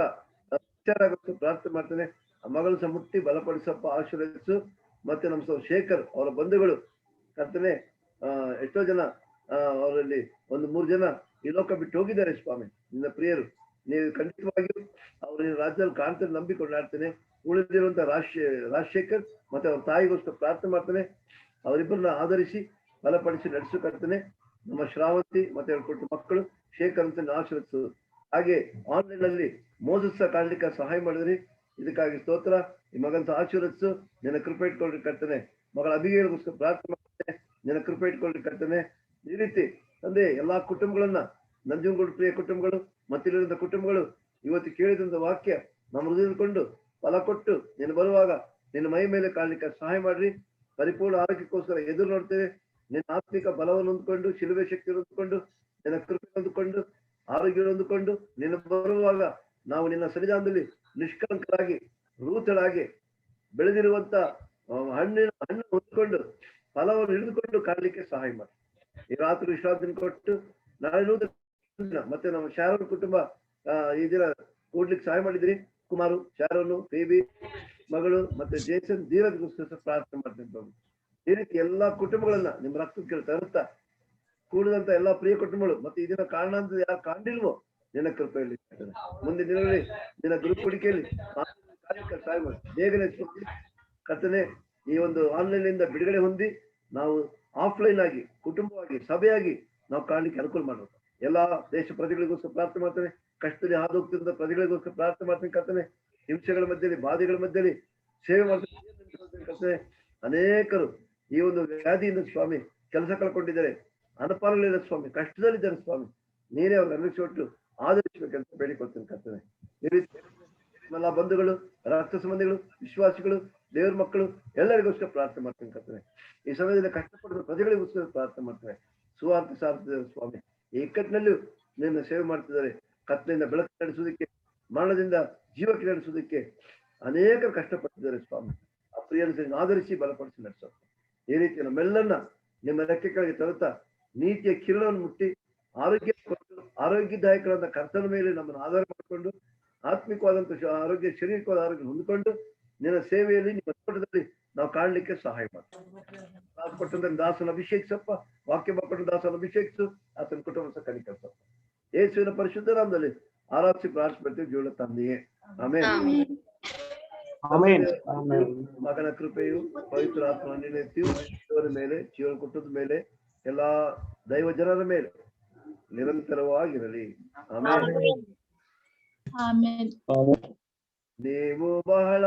S3: ವಿಚಾರಗೋಸ್ಕರ ಪ್ರಾರ್ಥನೆ ಮಾಡ್ತೇನೆ. ಆ ಮಗಳು ಸಹ ಮುಟ್ಟಿ ಬಲಪಡಿಸಪ್ಪ, ಆಶೀರ್ವದಿಸು. ಮತ್ತೆ ನಮ್ಮ ಶೇಖರ್ ಅವರ ಬಂಧುಗಳು ಕರ್ತನೆ, ಎಷ್ಟೋ ಜನ ಅವರಲ್ಲಿ 1-3 ಜನ ಈ ಲೋಕ ಬಿಟ್ಟು ಹೋಗಿದ್ದಾರೆ ಸ್ವಾಮಿ. ನಿನ್ನ ಪ್ರಿಯರು ನೀವು ಖಂಡಿತವಾಗಿಯೂ ಅವ್ರ ರಾಜ್ಯದಲ್ಲಿ ಕಾಣ್ತಾರೆ ನಂಬಿಕೊಂಡಾಡ್ತೇನೆ. ಉಳಿದಿರುವಂತ ರಾಜಶೇಖರ್ ಮತ್ತೆ ಅವ್ರ ತಾಯಿಗೋಸ್ಕರ ಪ್ರಾರ್ಥನೆ ಮಾಡ್ತೇನೆ. ಅವರಿಬ್ಬರನ್ನ ಆಧರಿಸಿ ಬಲಪಡಿಸಿ ನಡೆಸು ಕರ್ತೇನೆ. ನಮ್ಮ ಶ್ರಾವಂತಿ ಮತ್ತೆ ಅವ್ರ ಕೊಟ್ಟು ಮಕ್ಕಳು ಶೇಖರ್ ಅಂತ ಆಶೀರ್ವದಿಸು. ಹಾಗೆ ಆನ್ಲೈನ್ ಅಲ್ಲಿ ಮೋಸಸ್ ಕಾಣ್ಲಿಕ್ಕೆ ಸಹಾಯ ಮಾಡಿದ್ರಿ. ಇದಕ್ಕಾಗಿ ಸ್ತೋತ್ರ. ಈ ಮಗಂತ ಆಶೀರ್ವದಿಸು. ನಿನ್ನ ಕೃಪೆ ಇಟ್ಕೊಳ್ರಿ ಕರ್ತೇನೆ. ಮಗಳ ಅಭಿಗೆಗೋಸ್ಕರ ಪ್ರಾರ್ಥನೆ ಮಾಡ್ತೇನೆ. ನಿನ್ನ ಕೃಪೆ ಇಟ್ಕೊಳ್ರಿ ಕರ್ತೇನೆ. ಈ ರೀತಿ ತಂದೆ ಎಲ್ಲಾ ಕುಟುಂಬಗಳನ್ನ, ನಂಜನಗೂಡು ಪ್ರಿಯ ಕುಟುಂಬಗಳು ಮತ್ತಿಲ್ಲಿರುವಂತ ಕುಟುಂಬಗಳು ಇವತ್ತು ಕೇಳಿದಂತ ವಾಕ್ಯ ನಮ್ಮ ಹೃದಯಕೊಂಡು ಫಲ ಕೊಟ್ಟು ನೀನು ಬರುವಾಗ ನಿನ್ನ ಮೈ ಮೇಲೆ ಕಾಣ್ಲಿಕ್ಕೆ ಸಹಾಯ ಮಾಡ್ರಿ. ಪರಿಪೂರ್ಣ ಆರೋಗ್ಯಕ್ಕೋಸ್ಕರ ಎದುರು ನೋಡ್ತೇವೆ. ನಿನ್ನ ಆತ್ಮಿಕ ಬಲವನ್ನು ಹೊಂದ್ಕೊಂಡು ಶಿಲುಬೆ ಶಕ್ತಿ ಹೊಂದ್ಕೊಂಡು ನಿನ್ನ ಕೃಪೆ ಹೊಂದಿಕೊಂಡು ಆರೋಗ್ಯ ಹೊಂದಿಕೊಂಡು ನಿನ್ನ ಬರುವಾಗ ನಾವು ನಿನ್ನ ಸನ್ನಿಧಾನದಲ್ಲಿ ನಿಷ್ಕಳಂಕರಾಗಿ ರೂತಳಾಗಿ ಬೆಳೆದಿರುವಂತ ಹಣ್ಣು ಹೊಂದ್ಕೊಂಡು ಫಲವನ್ನು ಹಿಡಿದುಕೊಂಡು ಕಾಣಲಿಕ್ಕೆ ಸಹಾಯ ಮಾಡಿ. ಈ ರಾತ್ರಿ ವಿಶ್ರಾಂತಿ ಕೊಟ್ಟು ನಾಳೆ ನೂತನ ಮತ್ತೆ ನಮ್ಮ ಶಾರೋನ್ ಕುಟುಂಬ ಈ ದಿನ ಕೂಡ್ಲಿಕ್ಕೆ ಸಹಾಯ ಮಾಡಿದ್ರಿ. ಕುಮಾರು, ಶಾರೋನು, ಬೇಬಿ ಮಗಳು ಮತ್ತೆ ಜೇಸನ್ ಧೀರಗೋಸ್ಕರ ಪ್ರಾರ್ಥನೆ ಮಾಡ್ತಿದ್ದ. ಈ ರೀತಿ ಎಲ್ಲಾ ಕುಟುಂಬಗಳನ್ನ ನಿಮ್ಮ ರಕ್ತಕ್ಕೆ ತರುತ್ತಾ ಕೂಡಿದಂತ ಎಲ್ಲಾ ಪ್ರಿಯ ಕುಟುಂಬಗಳು ಮತ್ತೆ ಈ ದಿನ ಕಾರಣ ಅಂತ ಯಾರು ಕಾಣಿಲ್ವೋ ನಿನ್ನ ಕೃಪೆಯಲ್ಲಿ ಮುಂದಿನ ದಿನಗಳಲ್ಲಿ ನಿನ್ನ ಗುರುಕುಡಿಕೆಯಲ್ಲಿ ಸಹಾಯ ಮಾಡಿ. ಬೇಗನೆ ಕರ್ತನೆ ಈ ಒಂದು ಆನ್ಲೈನ್ ಇಂದ ಬಿಡುಗಡೆ ಹೊಂದಿ ನಾವು ಆಫ್ಲೈನ್ ಆಗಿ ಕುಟುಂಬವಾಗಿ ಸಭೆಯಾಗಿ ನಾವು ಕಾಣಲಿಕ್ಕೆ ಅನುಕೂಲ ಮಾಡಬೇಕು. ಎಲ್ಲಾ ದೇಶ ಪ್ರಜೆಗಳಿಗೋಸ್ಕರ ಪ್ರಾರ್ಥನೆ ಮಾಡ್ತೇನೆ. ಕಷ್ಟದಲ್ಲಿ ಹಾದು ಹೋಗ್ತಿದ್ದ ಪ್ರಜೆಗಳಿಗೋಸ್ಕರ ಪ್ರಾರ್ಥನೆ ಮಾಡ್ತೇನೆ ಕರ್ತನೆ. ಹಿಂಸೆಗಳ ಮಧ್ಯದಲ್ಲಿ ಬಾಧೆಗಳ ಮಧ್ಯದಲ್ಲಿ ಸೇವೆ ಮಾಡ್ತೇನೆ. ಅನೇಕರು ಈ ಒಂದು ವ್ಯಾಧಿಯಿಂದ ಸ್ವಾಮಿ ಕೆಲಸ ಕಳ್ಕೊಂಡಿದ್ದಾರೆ, ಅನುಪಾಲಗಳಿಲ್ಲ ಸ್ವಾಮಿ, ಕಷ್ಟದಲ್ಲಿದ್ದಾರೆ ಸ್ವಾಮಿ. ನೀನೇ ಅವ್ರನ್ನ ರಕ್ಷಿಸಿಟ್ಟು ಆಧರಿಸಬೇಕಂತ ಬೇಡಿಕೊಳ್ತೇನೆ ಕರ್ತನೆ. ಈ ರೀತಿ ಎಲ್ಲ ಬಂಧುಗಳು, ರಕ್ತ ಸಂಬಂಧಿಗಳು, ವಿಶ್ವಾಸಿಗಳು, ದೇವ್ರ ಮಕ್ಕಳು ಎಲ್ಲರಿಗೋಸ್ಕರ ಪ್ರಾರ್ಥನೆ ಮಾಡ್ತೇನೆ ಕರ್ತನೆ. ಈ ಸಮಯದಲ್ಲಿ ಕಷ್ಟಪಡುವ ಪ್ರಜೆಗಳಿಗೋಸ್ಕರ ಪ್ರಾರ್ಥನೆ ಮಾಡ್ತೇವೆ. ಸುವಾರ್ಥ ಸಾರ್ತಿದ್ದಾರೆ ಸ್ವಾಮಿ. ಈ ಇಕ್ಕಟ್ಟಿನಲ್ಲೂ ನಿನ್ನ ಸೇವೆ ಮಾಡ್ತಿದ್ದಾರೆ. ಕತ್ತಲೆಯಿಂದ ಬೆಳಕು ನಡೆಸುವುದಕ್ಕೆ, ಮರಣದಿಂದ ಜೀವಕ್ಕೆ ನಡೆಸುವುದಕ್ಕೆ ಅನೇಕರು ಕಷ್ಟಪಟ್ಟಿದ್ದಾರೆ ಸ್ವಾಮಿ. ಆ ಪ್ರಿಯರನ್ನು ಆಧರಿಸಿ ಬಲಪಡಿಸಿ ನಡೆಸೋ. ಈ ರೀತಿ ನಮ್ಮೆಲ್ಲರನ್ನ ನಿಮ್ಮ ರೆಕ್ಕೆ ಕೆಳಗೆ ತರುತ್ತಾ ನೀತಿಯ ಕಿರಣವನ್ನು ಮುಟ್ಟಿ ಆರೋಗ್ಯದಾಯಕರಾದ ಕರ್ತನ ಮೇಲೆ ನಮ್ಮನ್ನು ಆಧಾರ ಮಾಡಿಕೊಂಡು ಆತ್ಮಿಕವಾದಂತ ಆರೋಗ್ಯ, ಶಾರೀರಿಕವಾದ ಆರೋಗ್ಯ ಹೊಂದಿಕೊಂಡು ನಿನ್ನ ಸೇವೆಯಲ್ಲಿ ನಿಮ್ಮ ತೋಟದಲ್ಲಿ ನಾವು ಕಾಣಲಿಕ್ಕೆ ಸಹಾಯ ಮಾಡ್ತೀವಿ. ಕೊಟ್ಟಂತ ದಾಸನ ಅಭಿಷೇಕಿಸಪ್ಪ, ವಾಕ್ಯ ಕೊಟ್ಟ ದಾಸನ ಅಭಿಷೇಕಿಸು, ಆತನ ಕುಟುಂಬ ಕನಿಕರಿಸಪ್ಪ. ಯೇಸುವಿನ ಪರಿಶುದ್ಧ ನಾಮದಲ್ಲಿ ಆರಾಧಿಸಿ ಪ್ರಾರ್ಥಿಸ್ಬಿಡ್ತೀವಿ ಜೀವನ ತಂದೆಯೇ, ಆಮೇಲೆ ಮಗನ ಕೃಪೆಯು ಪವಿತ್ರ ಆತ್ಮ ನಿನ್ನೆತ್ತಿಯು ದೇವರ ಮೇಲೆ, ಜೀವನ ಕೊಟ್ಟದ ಮೇಲೆ, ಎಲ್ಲಾ ದೈವ ಜನರ ಮೇಲೆ ನಿರಂತರವಾಗಿರಲಿ. ಆಮೇಲೆ ನೀವು ಬಹಳ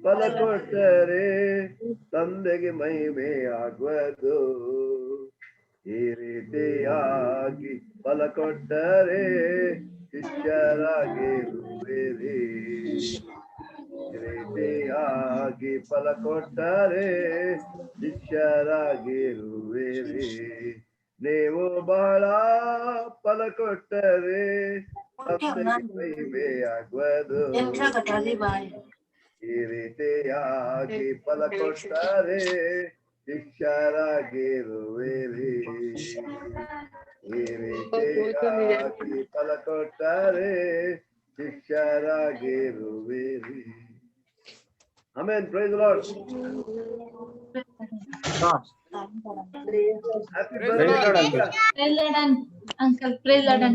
S3: ಫಲ ಕೊಟ್ಟರೆ ತಂದೆಗೆ ಮಹಿಮೆ ಆಗುವುದು. ಈ ರೀತಿಯಾಗಿ ಫಲ ಕೊಟ್ಟರೆ ಶಿಷ್ಯರಾಗಿರುವಿರಿ. ಈ ರೀತಿಯಾಗಿ ಫಲ ಕೊಟ್ಟರೆ ಶಿಷ್ಯರಾಗಿರುವಿರಿ. ನೀವು ಬಹಳ ಫಲ ಕೊಟ್ಟರೆ ಮಹಿಮೆ ಆಗುವುದು. ಈ ರೀತಿಯಾಗಿ ಫಲ ಕೊಟ್ಟರೆ ಶಿಷ್ಯರಾಗಿರುವಿರಿ. ಈ ರೀತಿಯಾಗಿ ಫಲ ಕೊಟ್ಟರೆ ಶಿಷ್ಯರಾಗಿರುವಿರಿ. Amen. Praise the Lord.
S4: Praise the Lord, uncle. Praise the Lord.